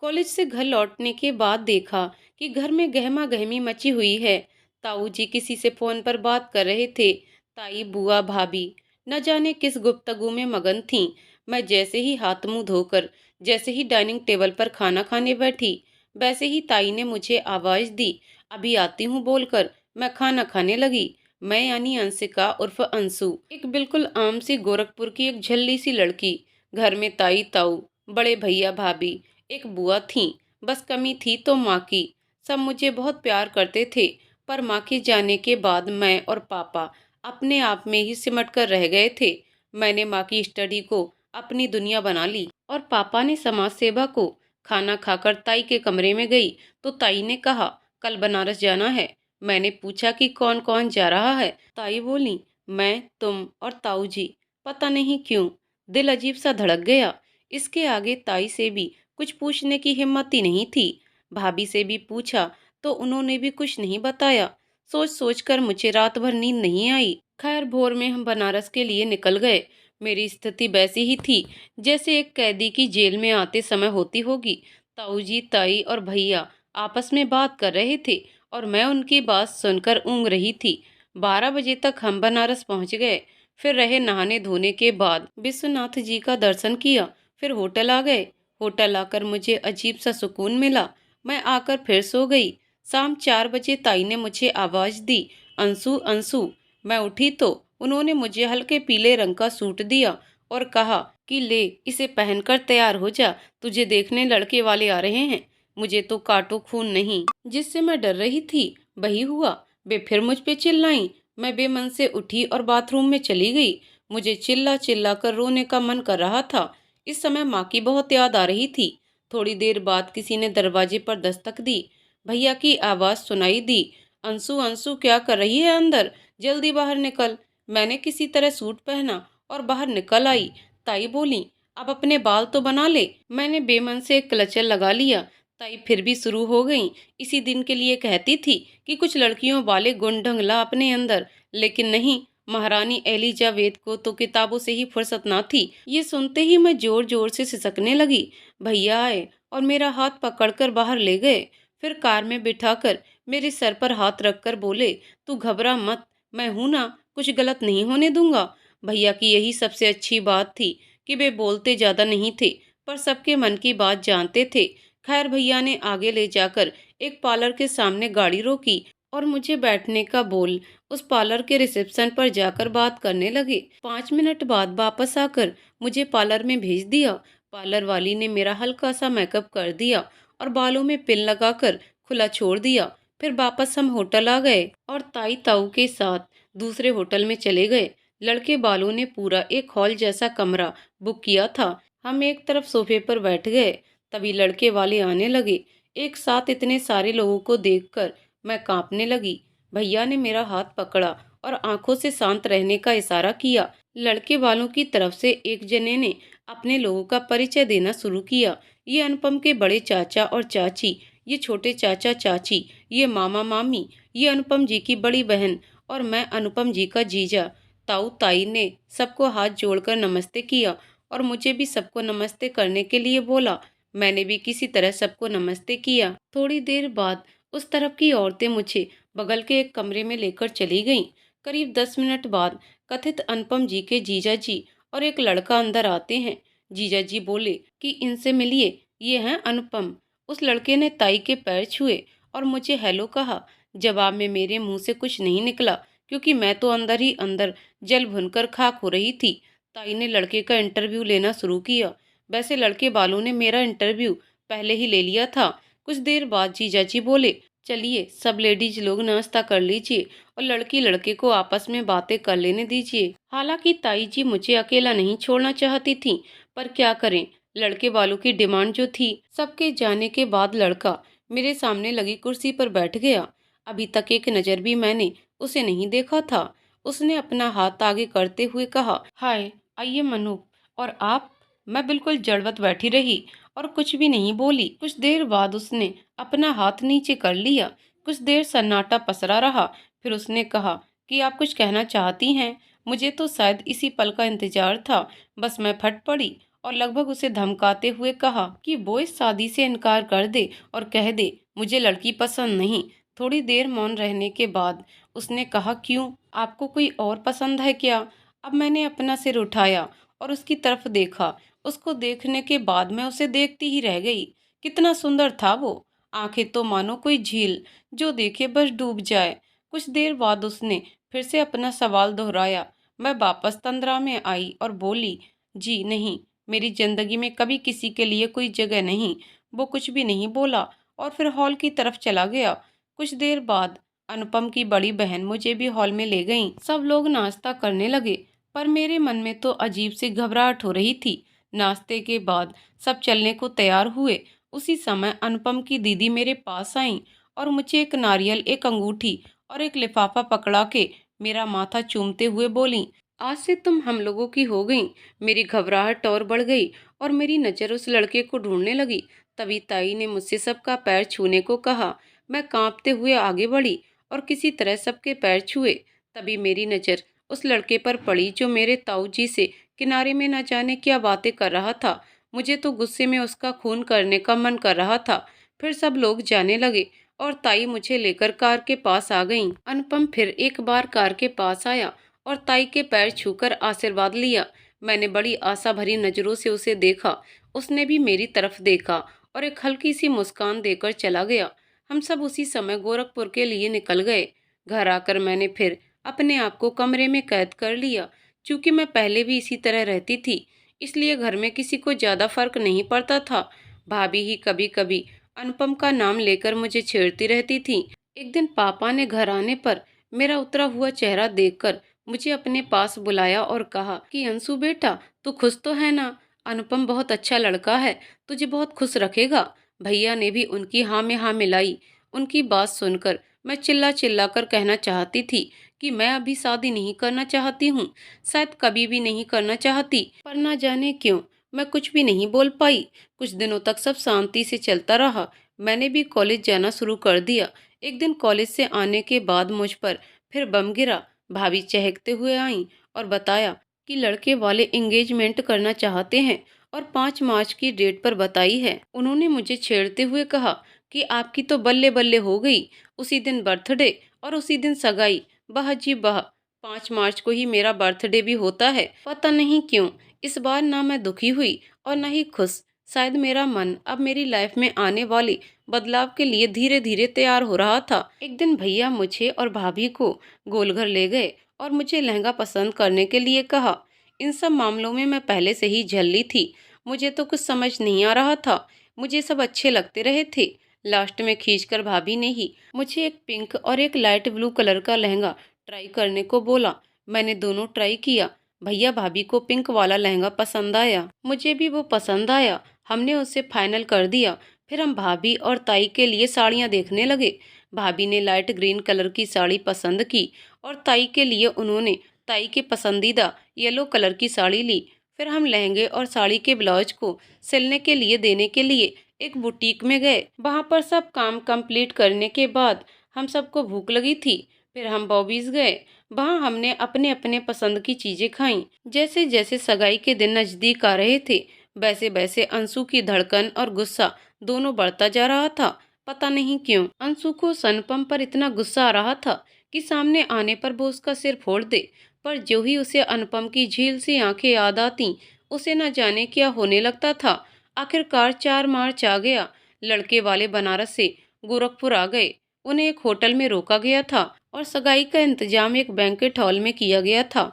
College से घर लौटने के बाद देखा कि घर में गहमा गहमी मची हुई है। ताऊ जी किसी से फोन पर बात कर रहे थे। ताई बुआ भाभी न जाने किस गुफ्तगू में मगन थीं। मैं जैसे ही हाथ मुंह धोकर जैसे ही डाइनिंग टेबल पर खाना खाने बैठी, वैसे ही ताई ने मुझे आवाज दी, अभी आती हूँ बोलकर मैं खाना खाने लगी। मैं यानी अंशिका उर्फ अंशु, एक बिल्कुल आम सी गोरखपुर की एक झल्ली सी लड़की। घर में ताई ताऊ, बड़े भैया भाभी, एक बुआ थी। बस कमी थी तो माँ की। सब मुझे बहुत प्यार करते थे, पर माँ के जाने के बाद मैं और पापा अपने आप में ही सिमट कर रह गए थे। मैंने माँ की स्टडी को अपनी दुनिया बना ली और पापा ने समाज सेवा को। खाना खाकर ताई के कमरे में गई तो ताई ने कहा, कल बनारस जाना है। मैंने पूछा कि कौन कौन जा रहा है। ताई बोली, मैं, तुम और ताऊ जी। पता नहीं क्यों दिल अजीब सा धड़क गया। इसके आगे ताई से भी कुछ पूछने की हिम्मत ही नहीं थी। भाभी से भी पूछा तो उन्होंने भी कुछ नहीं बताया। सोच सोच कर मुझे रात भर नींद नहीं आई। खैर भोर में हम बनारस के लिए निकल गए। मेरी स्थिति वैसी ही थी जैसे एक कैदी की जेल में आते समय होती होगी। ताऊ जी, ताई और भैया आपस में बात कर रहे थे और मैं उनकी बात सुनकर ऊँग रही थी। 12 बजे तक हम बनारस पहुंच गए। फिर रहे नहाने धोने के बाद विश्वनाथ जी का दर्शन किया। फिर होटल आ गए। होटल आकर मुझे अजीब सा सुकून मिला। मैं आकर फिर सो गई। शाम 4 बजे ताई ने मुझे आवाज दी, अंशु अंशु। मैं उठी तो उन्होंने मुझे हल्के पीले रंग का सूट दिया और कहा कि ले इसे पहनकर तैयार हो जा, तुझे देखने लड़के वाले आ रहे हैं। मुझे तो काटो खून नहीं, जिससे मैं डर रही थी वही हुआ। वे फिर मुझ पे चिल्लाई। मैं बेमन से उठी और बाथरूम में चली गई। मुझे चिल्ला चिल्ला कर रोने का मन कर रहा था। इस समय माँ की बहुत याद आ रही थी। थोड़ी देर बाद किसी ने दरवाजे पर दस्तक दी। भैया की आवाज सुनाई दी, अंशु अंशु क्या कर रही है अंदर, जल्दी बाहर निकल। मैंने किसी तरह सूट पहना और बाहर निकल आई। ताई बोली, अब अपने बाल तो बना ले। मैंने बेमन से एक क्लचर लगा लिया। ताई फिर भी शुरू हो गई। इसी दिन के लिए कहती थी कि कुछ लड़कियों वाले गुण ढंग ला अपने अंदर, लेकिन नहीं, महारानी एलिजाबेथ को तो किताबों से ही फुर्सत ना थी। ये सुनते ही मैं जोर जोर से सिसकने लगी। भैया आए और मेरा हाथ पकड़कर बाहर ले गए। फिर कार में बिठाकर मेरे सर पर हाथ रखकर बोले, तू घबरा मत, मैं हूं ना, कुछ गलत नहीं होने दूंगा। भैया की यही सबसे अच्छी बात थी कि वे बोलते ज्यादा नहीं थे, पर सबके मन की बात जानते थे। खैर भैया ने आगे ले जाकर एक पार्लर के सामने गाड़ी रोकी और मुझे बैठने का बोल उस पार्लर के रिसेप्शन पर जाकर बात करने लगे। 5 मिनट बाद वापस आकर मुझे पार्लर में भेज दिया। पार्लर वाली ने मेरा हल्का सा मेकअप कर दिया और बालों में पिन लगाकर खुला छोड़ दिया। फिर वापस हम होटल आ गए और ताई ताऊ के साथ दूसरे होटल में चले गए। लड़के वालों ने पूरा एक हॉल जैसा कमरा बुक किया था। हम एक तरफ सोफे पर बैठ गए। तभी लड़के वाले आने लगे। एक साथ इतने सारे लोगों को देखकर मैं कांपने लगी। भैया ने मेरा हाथ पकड़ा और आंखों से शांत रहने का इशारा किया। लड़के वालों की तरफ से एक जने ने अपने लोगों का परिचय देना शुरू किया। ये अनुपम के बड़े चाचा और चाची, ये छोटे चाचा चाची, ये मामा मामी, ये अनुपम जी की बड़ी बहन और मैं अनुपम जी का जीजा। ताऊ ताई ने सबको हाथ जोड़कर नमस्ते किया और मुझे भी सबको नमस्ते करने के लिए बोला। मैंने भी किसी तरह सबको नमस्ते किया। थोड़ी देर बाद उस तरफ की औरतें मुझे बगल के एक कमरे में लेकर चली गईं। करीब 10 मिनट बाद कथित अनुपम जी के जीजा जी और एक लड़का अंदर आते हैं। जीजा जी बोले कि इनसे मिलिए, ये हैं अनुपम। उस लड़के ने ताई के पैर छुए और मुझे हेलो कहा। जवाब में मेरे मुंह से कुछ नहीं निकला, क्योंकि मैं तो अंदर ही अंदर जल भुनकर खाक हो रही थी। ताई ने लड़के का इंटरव्यू लेना शुरू किया। वैसे लड़के वालों ने मेरा इंटरव्यू पहले ही ले लिया था। कुछ देर बाद जीजा जी बोले, चलिए सब लेडीज लोग नाश्ता कर लीजिए और लड़की लड़के को आपस में बातें कर लेने दीजिए। हालांकि ताई जी मुझे अकेला नहीं छोड़ना चाहती थी, पर क्या करें, लड़के वालों की डिमांड जो थी। सबके जाने के बाद लड़का मेरे सामने लगी कुर्सी पर बैठ गया। अभी तक एक नज़र भी मैंने उसे नहीं देखा था। उसने अपना हाथ आगे करते हुए कहा, हाय आइए मनु, और आप? मैं बिल्कुल जड़वत बैठी रही और कुछ भी नहीं बोली। कुछ देर बाद उसने अपना हाथ नीचे कर लिया। कुछ देर सन्नाटा पसरा रहा। फिर उसने कहा कि आप कुछ कहना चाहती हैं? मुझे तो शायद इसी पल का इंतजार था। बस मैं फट पड़ी और लगभग उसे धमकाते हुए कहा कि वो इस शादी से इनकार कर दे और कह दे मुझे लड़की पसंद नहीं। थोड़ी देर मौन रहने के बाद उसने कहा, क्यों, आपको कोई और पसंद है क्या? अब मैंने अपना सिर उठाया और उसकी तरफ देखा। उसको देखने के बाद मैं उसे देखती ही रह गई। कितना सुंदर था वो, आंखें तो मानो कोई झील जो देखे बस डूब जाए। कुछ देर बाद उसने फिर से अपना सवाल दोहराया। मैं वापस तंद्रा में आई और बोली, जी नहीं, मेरी जिंदगी में कभी किसी के लिए कोई जगह नहीं। वो कुछ भी नहीं बोला और फिर हॉल की तरफ चला गया। कुछ देर बाद अनुपम की बड़ी बहन मुझे भी हॉल में ले गईं। सब लोग नाश्ता करने लगे, पर मेरे मन में तो अजीब सी घबराहट हो रही थी। नाश्ते के बाद सब चलने को तैयार हुए। उसी समय अनुपम की दीदी मेरे पास आई और मुझे एक नारियल, एक अंगूठी और एक लिफाफा पकड़ा के मेरा माथा चूमते हुए बोली, आज से तुम हम लोगों की हो गई। मेरी घबराहट और बढ़ गई और मेरी नज़र उस लड़के को ढूंढने लगी। तभी ताई ने मुझसे सबका पैर छूने को कहा। मैं कांपते हुए आगे बढ़ी और किसी तरह सबके पैर छुए। तभी मेरी नज़र उस लड़के पर पड़ी जो मेरे ताऊ जी से किनारे में न जाने क्या बातें कर रहा था। मुझे तो गुस्से में उसका खून करने का मन कर रहा था। फिर सब लोग जाने लगे और ताई मुझे लेकर कार के पास आ गईं। अनुपम फिर एक बार कार के पास आया और ताई के पैर छूकर आशीर्वाद लिया। मैंने बड़ी आशा भरी नजरों से उसे देखा। उसने भी मेरी तरफ देखा और एक हल्की सी मुस्कान देकर चला गया। हम सब उसी समय गोरखपुर के लिए निकल गए। घर आकर मैंने फिर अपने आप को कमरे में कैद कर लिया। चूंकि मैं पहले भी इसी तरह रहती थी, इसलिए घर में किसी को ज्यादा फर्क नहीं पड़ता था। भाभी ही कभी कभी अनुपम का नाम लेकर मुझे छेड़ती रहती थी। एक दिन पापा ने घर आने पर मेरा उतरा हुआ चेहरा देखकर मुझे अपने पास बुलाया और कहा कि अंशु बेटा, तू खुश तो है ना? अनुपम बहुत अच्छा लड़का है, तुझे बहुत खुश रखेगा। भैया ने भी उनकी हाँ में हाँ मिलाई। उनकी बात सुनकर मैं चिल्ला चिल्ला कर कहना चाहती थी कि मैं अभी शादी नहीं करना चाहती हूँ, शायद कभी भी नहीं करना चाहती, पर ना जाने क्यों मैं कुछ भी नहीं बोल पाई। कुछ दिनों तक सब शांति से चलता रहा। मैंने भी कॉलेज जाना शुरू कर दिया। एक दिन कॉलेज से आने के बाद मुझ पर फिर बम गिरा। भाभी चहकते हुए आईं और बताया कि लड़के वाले एंगेजमेंट करना चाहते हैं और 5 मार्च की डेट पर बताई है। उन्होंने मुझे छेड़ते हुए कहा कि आपकी तो बल्ले बल्ले हो गई, उसी दिन बर्थडे और उसी दिन सगाई। वाह जी वाह, 5 मार्च को ही मेरा बर्थडे भी होता है। पता नहीं क्यों इस बार ना मैं दुखी हुई और न ही खुश। शायद मेरा मन अब मेरी लाइफ में आने वाले बदलाव के लिए धीरे धीरे तैयार हो रहा था। एक दिन भैया मुझे और भाभी को गोलघर ले गए और मुझे लहंगा पसंद करने के लिए कहा। इन सब मामलों में मैं पहले से ही झल्ली थी। मुझे तो कुछ समझ नहीं आ रहा था। मुझे सब अच्छे लगते रहे थे। लास्ट में खींचकर भाभी ने ही मुझे एक पिंक और एक लाइट ब्लू कलर का लहंगा ट्राई करने को बोला। मैंने दोनों ट्राई किया। भैया भाभी को पिंक वाला लहंगा पसंद आया, मुझे भी वो पसंद आया। हमने उसे फाइनल कर दिया। फिर हम भाभी और ताई के लिए साड़ियाँ देखने लगे। भाभी ने लाइट ग्रीन कलर की साड़ी पसंद की और ताई के लिए उन्होंने ताई के पसंदीदा येलो कलर की साड़ी ली। फिर हम लहंगे और साड़ी के ब्लाउज को सिलने के लिए देने के लिए एक बुटीक में गए। वहाँ पर सब काम कंप्लीट करने के बाद हम सबको भूख लगी थी। फिर हम बॉबीज गए। वहाँ हमने अपने अपने पसंद की चीजें खाईं। जैसे जैसे सगाई के दिन नजदीक आ रहे थे, वैसे वैसे अंशु की धड़कन और गुस्सा दोनों बढ़ता जा रहा था। पता नहीं क्यों अंशु को अनुपम पर इतना गुस्सा आ रहा था कि सामने आने पर वो उसका सिर फोड़ दे। पर जो ही उसे अनुपम की झील सी आंखें याद आती, उसे न जाने क्या होने लगता था। आखिरकार 4 मार्च आ गया। लड़के वाले बनारस से गोरखपुर आ गए। उन्हें एक होटल में रोका गया था और सगाई का इंतजाम एक बैंकेट हॉल में किया गया था।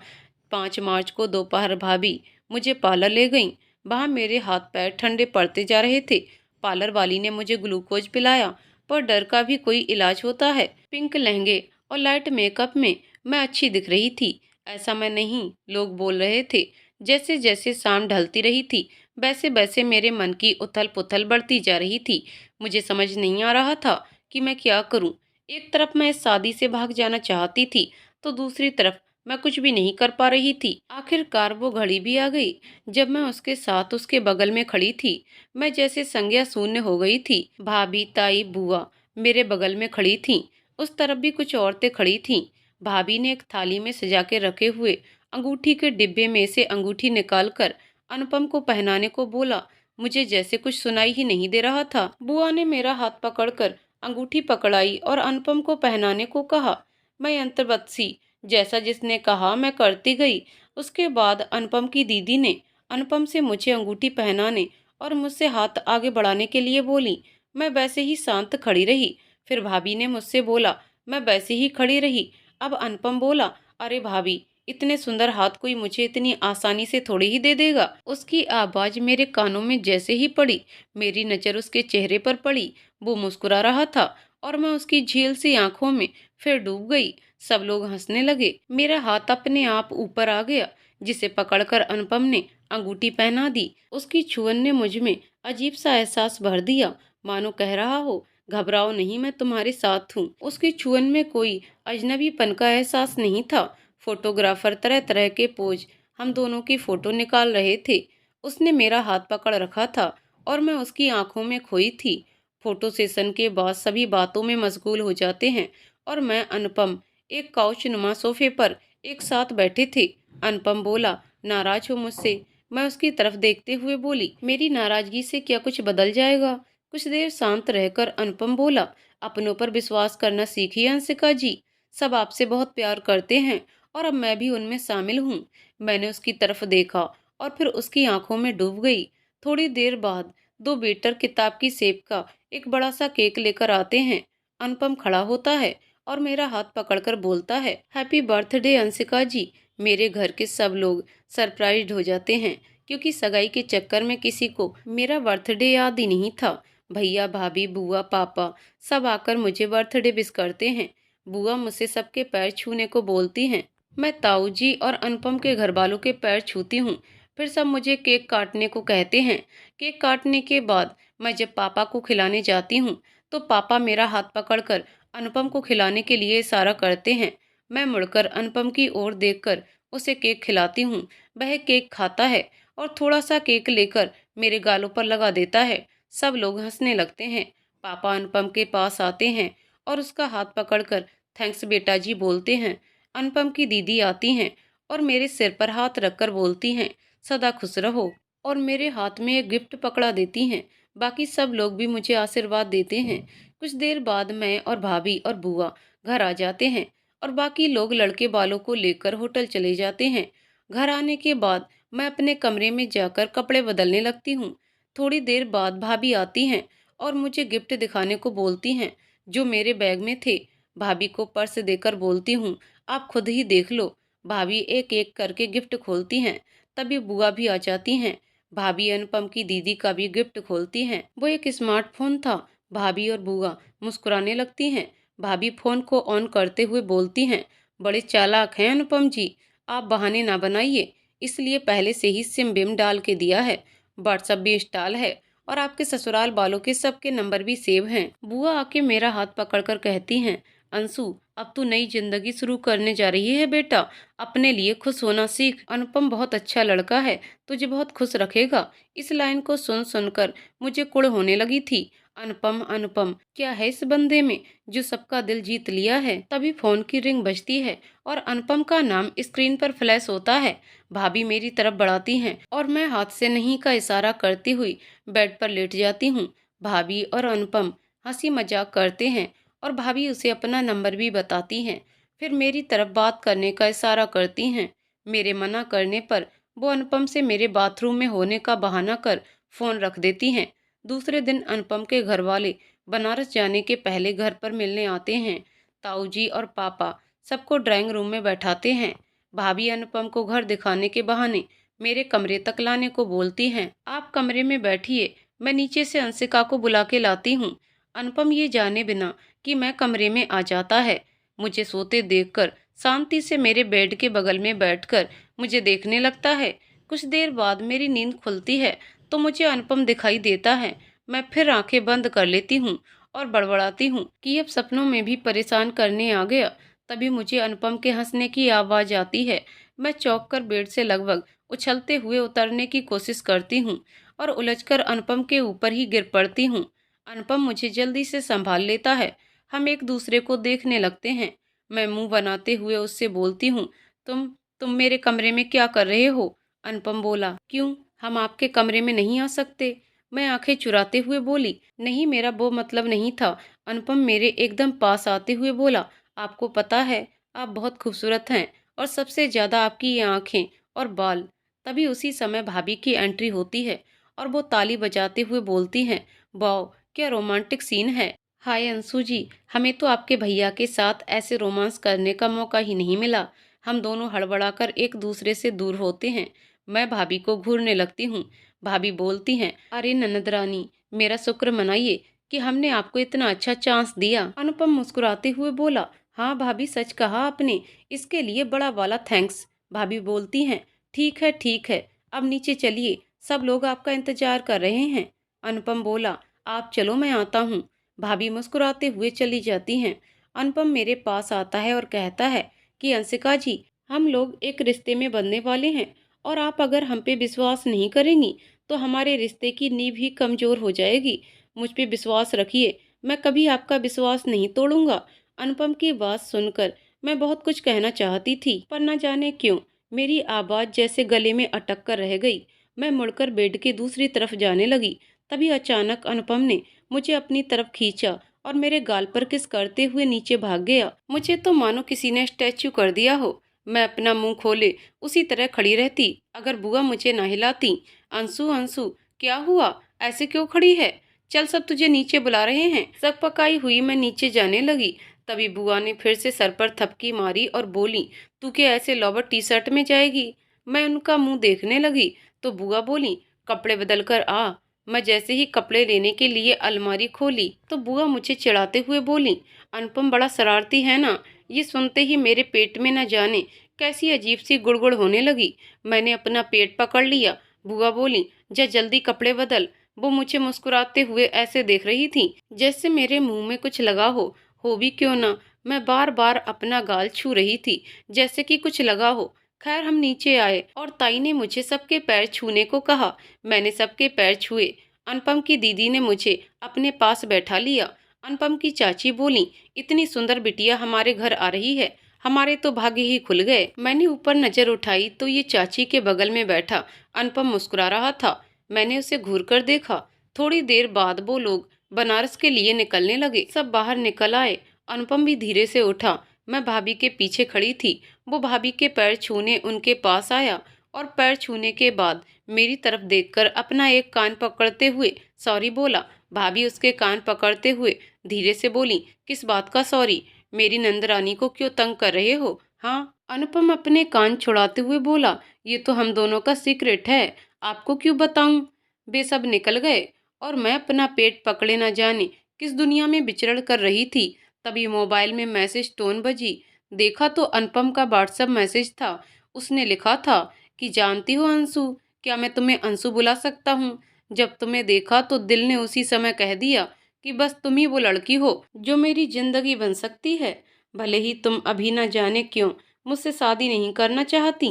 5 मार्च को दोपहर भाभी मुझे पार्लर ले गईं। वहाँ मेरे हाथ पैर ठंडे पड़ते जा रहे थे। पार्लर वाली ने मुझे ग्लूकोज पिलाया, पर डर का भी कोई इलाज होता है। पिंक लहंगे और लाइट मेकअप में मैं अच्छी दिख रही थी, ऐसा मैं नहीं, लोग बोल रहे थे। जैसे जैसे शाम ढलती रही थी, वैसे वैसे मेरे मन की उथल पुथल बढ़ती जा रही थी। मुझे समझ नहीं आ रहा था कि मैं क्या करूं। एक तरफ मैं इस शादी से भाग जाना चाहती थी, तो दूसरी तरफ मैं कुछ भी नहीं कर पा रही थी। आखिरकार वो घड़ी भी आ गई जब मैं उसके साथ उसके बगल में खड़ी थी। मैं जैसे संज्ञा शून्य हो गई थी। भाभी, ताई, बुआ मेरे बगल में खड़ी थीं। उस तरफ भी कुछ औरतें खड़ी थीं। भाभी ने एक थाली में सजा के रखे हुए अंगूठी के डिब्बे में से अंगूठी निकालकर अनुपम को पहनाने को बोला। मुझे जैसे कुछ सुनाई ही नहीं दे रहा था। बुआ ने मेरा हाथ पकड़कर अंगूठी पकड़ाई और अनुपम को पहनाने को कहा। मैं यंत्रवत सी जैसा जिसने कहा मैं करती गई। उसके बाद अनुपम की दीदी ने अनुपम से मुझे अंगूठी पहनाने और मुझसे हाथ आगे बढ़ाने के लिए बोली। मैं वैसे ही शांत खड़ी रही। फिर भाभी ने मुझसे बोला। मैं वैसे ही खड़ी रही। अब अनुपम बोला, अरे भाभी, इतने सुंदर हाथ कोई मुझे इतनी आसानी से थोड़ी ही दे देगा। उसकी आवाज मेरे कानों में जैसे ही पड़ी, मेरी नजर उसके चेहरे पर पड़ी। वो मुस्कुरा रहा था और मैं उसकी झील सी आंखों में फिर डूब गई। सब लोग हंसने लगे। मेरा हाथ अपने आप ऊपर आ गया, जिसे पकड़कर अनुपम ने अंगूठी पहना दी। उसकी छुअन ने मुझ में अजीब सा एहसास भर दिया, मानो कह रहा हो, घबराओ नहीं, मैं तुम्हारे साथ हूँ। उसकी छुअन में कोई अजनबीपन का एहसास नहीं था। फोटोग्राफर तरह तरह के पोज हम दोनों की फोटो निकाल रहे थे। उसने मेरा हाथ पकड़ रखा था और मैं उसकी आंखों में खोई थी। फोटो सेशन के बाद सभी बातों में मशगूल हो जाते हैं और मैं अनुपम एक काउच नुमा सोफे पर एक साथ बैठे थे। अनुपम बोला, नाराज हो मुझसे? मैं उसकी तरफ देखते हुए बोली, मेरी नाराजगी से क्या कुछ बदल जाएगा? कुछ देर शांत रहकर अनुपम बोला, अपनों पर विश्वास करना सीखिए अंशिका जी। सब आपसे बहुत प्यार करते हैं और अब मैं भी उनमें शामिल हूँ। मैंने उसकी तरफ देखा और फिर उसकी आंखों में डूब गई। थोड़ी देर बाद दो वेटर किताब की सेब का एक बड़ा सा केक लेकर आते हैं। अनुपम खड़ा होता है और मेरा हाथ पकड़कर बोलता है, हैप्पी बर्थडे अंशिका जी। मेरे घर के सब लोग सरप्राइज्ड हो जाते हैं, क्योंकि सगाई के चक्कर में किसी को मेरा बर्थडे याद ही नहीं था। भैया, भाभी, बुआ, पापा सब आकर मुझे बर्थडे विश करते हैं। बुआ मुझसे सबके पैर छूने को बोलती हैं। मैं ताऊ जी और अनुपम के घर वालों के पैर छूती हूँ। फिर सब मुझे केक काटने को कहते हैं। केक काटने के बाद मैं जब पापा को खिलाने जाती हूँ, तो पापा मेरा हाथ पकड़कर अनुपम को खिलाने के लिए इशारा करते हैं। मैं मुड़कर अनुपम की ओर देखकर उसे केक खिलाती हूँ। वह केक खाता है और थोड़ा सा केक लेकर मेरे गालों पर लगा देता है। सब लोग हंसने लगते हैं। पापा अनुपम के पास आते हैं और उसका हाथ पकड़कर थैंक्स बेटा जी बोलते हैं। अनुपम की दीदी आती हैं और मेरे सिर पर हाथ रखकर बोलती हैं, सदा खुश रहो, और मेरे हाथ में एक गिफ्ट पकड़ा देती हैं। बाकी सब लोग भी मुझे आशीर्वाद देते हैं। कुछ देर बाद मैं और भाभी और बुआ घर आ जाते हैं और बाकी लोग लड़के वालों को लेकर होटल चले जाते हैं। घर आने के बाद मैं अपने कमरे में जाकर कपड़े बदलने लगती हूँ। थोड़ी देर बाद भाभी आती हैं और मुझे गिफ्ट दिखाने को बोलती हैं, जो मेरे बैग में थे। भाभी को पर्स देकर बोलती हूँ, आप खुद ही देख लो। भाभी एक एक करके गिफ्ट खोलती हैं। तभी बुआ भी आ जाती हैं। भाभी अनुपम की दीदी का भी गिफ्ट खोलती हैं। वो एक स्मार्टफोन था। भाभी और बुआ मुस्कुराने लगती हैं। भाभी फोन को ऑन करते हुए बोलती हैं, बड़े चालाक हैं अनुपम जी, आप बहाने ना बनाइए, इसलिए पहले से ही सिम बिम डाल के दिया है, व्हाट्सएप भी इंस्टॉल है और आपके ससुराल वालों के सबके नंबर भी सेव हैं। बुआ आके मेरा हाथ पकड़कर कहती हैं, अंशु, अब तू नई जिंदगी शुरू करने जा रही है बेटा, अपने लिए खुश होना सीख। अनुपम बहुत अच्छा लड़का है, तुझे बहुत खुश रखेगा। इस लाइन को सुन सुनकर मुझे कुड़ होने लगी थी। अनुपम अनुपम क्या है इस बंदे में जो सबका दिल जीत लिया है। तभी फोन की रिंग बजती है और अनुपम का नाम स्क्रीन पर फ्लैश होता है। भाभी मेरी तरफ बढ़ाती हैं और मैं हाथ से नहीं का इशारा करती हुई बेड पर लेट जाती हूँ। भाभी और अनुपम हंसी मजाक करते हैं और भाभी उसे अपना नंबर भी बताती हैं। फिर मेरी तरफ बात करने का इशारा करती हैं। मेरे मना करने पर वो अनुपम से मेरे बाथरूम में होने का बहाना कर फोन रख देती हैं। दूसरे दिन अनुपम के घर वाले बनारस जाने के पहले घर पर मिलने आते हैं। ताऊ जी और पापा सबको ड्राइंग रूम में बैठाते हैं। भाभी अनुपम को घर दिखाने के बहाने मेरे कमरे तक लाने को बोलती हैं। आप कमरे में बैठिए, मैं नीचे से अंशिका को बुला के लाती हूँ। अनुपम ये जाने बिना कि मैं कमरे में आ जाता है। मुझे सोते देखकर शांति से मेरे बेड के बगल में बैठकर मुझे देखने लगता है। कुछ देर बाद मेरी नींद खुलती है तो मुझे अनुपम दिखाई देता है। मैं फिर आंखें बंद कर लेती हूँ और बड़बड़ाती हूँ कि अब सपनों में भी परेशान करने आ गया। तभी मुझे अनुपम के हंसने की आवाज आती है। मैं चौंक कर बेड से लगभग उछलते हुए उतरने की कोशिश करती हूँ और उलझकर अनुपम के ऊपर ही गिर पड़ती हूँ। अनुपम मुझे जल्दी से संभाल लेता है। हम एक दूसरे को देखने लगते हैं। मैं मुंह बनाते हुए उससे बोलती हूँ, तुम मेरे कमरे में क्या कर रहे हो? अनुपम बोला, क्यों, हम आपके कमरे में नहीं आ सकते? मैं आंखें चुराते हुए बोली। नहीं, मेरा वो मतलब नहीं था। अनुपम मेरे एकदम पास आते हुए बोला, आपको पता है, आप बहुत खूबसूरत हैं, और सबसे ज्यादा आपकी ये आंखें और बाल। तभी उसी समय भाभी की एंट्री होती है और वो ताली बजाते हुए बोलती हैं, वाह क्या रोमांटिक सीन है। हाय अंशु जी, हमें तो आपके भैया के साथ ऐसे रोमांस करने का मौका ही नहीं मिला। हम दोनों हड़बड़ाकर एक दूसरे से दूर होते हैं। मैं भाभी को घूरने लगती हूँ। भाभी बोलती हैं, अरे ननद रानी, मेरा शुक्र मनाइए कि हमने आपको इतना अच्छा चांस दिया। अनुपम मुस्कुराते हुए बोला, हाँ भाभी, सच कहा आपने, इसके लिए बड़ा वाला थैंक्स। भाभी बोलती हैं, ठीक है ठीक है, अब नीचे चलिए, सब लोग आपका इंतजार कर रहे हैं। अनुपम बोला, आप चलो, मैं आता हूँ। भाभी मुस्कुराते हुए चली जाती हैं। अनुपम मेरे पास आता है और कहता है कि अंशिका जी, हम लोग एक रिश्ते में बंधने वाले हैं, और आप अगर हम पे विश्वास नहीं करेंगी तो हमारे रिश्ते की नींव ही कमजोर हो जाएगी। मुझ पे विश्वास रखिए, मैं कभी आपका विश्वास नहीं तोड़ूंगा। अनुपम की बात सुनकर मैं बहुत कुछ कहना चाहती थी, पर न जाने क्यों मेरी आवाज जैसे गले में अटक कर रह गई। मैं मुड़कर बेड के दूसरी तरफ जाने लगी। तभी अचानक अनुपम ने मुझे अपनी तरफ खींचा और मेरे गाल पर किस करते हुए नीचे भाग गया। मुझे तो मानो किसी ने स्टैच्यू कर दिया हो। मैं अपना मुंह खोले उसी तरह खड़ी रहती अगर बुआ मुझे ना हिलाती। अंशु अंशु, क्या हुआ, ऐसे क्यों खड़ी है? चल, सब तुझे नीचे बुला रहे हैं। सक पकाई हुई मैं नीचे जाने लगी। तभी बुआ ने फिर से सर पर थपकी मारी और बोली, तू क्या ऐसे लोवर टी शर्ट में जाएगी? मैं उनका मुंह देखने लगी तो बुआ बोली, कपड़े बदल कर आ। मैं जैसे ही कपड़े लेने के लिए अलमारी खोली तो बुआ मुझे चिढ़ाते हुए बोली, अनुपम बड़ा शरारती है ना। ये सुनते ही मेरे पेट में न जाने कैसी अजीब सी गुड़गुड़ होने लगी। मैंने अपना पेट पकड़ लिया। बुआ बोली, जा जल्दी कपड़े बदल। वो मुझे मुस्कुराते हुए ऐसे देख रही थी जैसे मेरे मुंह में कुछ लगा हो भी क्यों ना। मैं बार बार अपना गाल छू रही थी जैसे कि कुछ लगा हो। खैर, हम नीचे आए और ताई ने मुझे सबके पैर छूने को कहा। मैंने सबके पैर छुए। अनुपम की दीदी ने मुझे अपने पास बैठा लिया। अनुपम की चाची बोली, इतनी सुंदर बिटिया हमारे घर आ रही है, हमारे तो भाग्य ही खुल गए। मैंने ऊपर नजर उठाई तो ये चाची के बगल में बैठा अनुपम मुस्कुरा रहा था। मैंने उसे घूर कर देखा। थोड़ी देर बाद वो लोग बनारस के लिए निकलने लगे। सब बाहर निकल आए। अनुपम भी धीरे से उठा। मैं भाभी के पीछे खड़ी थी। वो भाभी के पैर छूने उनके पास आया और पैर छूने के बाद मेरी तरफ देखकर अपना एक कान पकड़ते हुए सॉरी बोला। भाभी उसके कान पकड़ते हुए धीरे से बोली, किस बात का सॉरी? मेरी नंदरानी को क्यों तंग कर रहे हो? हाँ, अनुपम अपने कान छुड़ाते हुए बोला, ये तो हम दोनों का सीक्रेट है, आपको क्यों बताऊं? वे सब निकल गए और मैं अपना पेट पकड़े न जाने किस दुनिया में विचरण कर रही थी। तभी मोबाइल में मैसेज टोन बजी। देखा तो अनुपम का व्हाट्सएप मैसेज था। उसने लिखा था कि जानती हो अंशु, क्या मैं तुम्हें अंशु बुला सकता हूँ? जब तुम्हें देखा तो दिल ने उसी समय कह दिया कि बस तुम ही वो लड़की हो जो मेरी जिंदगी बन सकती है। भले ही तुम अभी न जाने क्यों मुझसे शादी नहीं करना चाहती,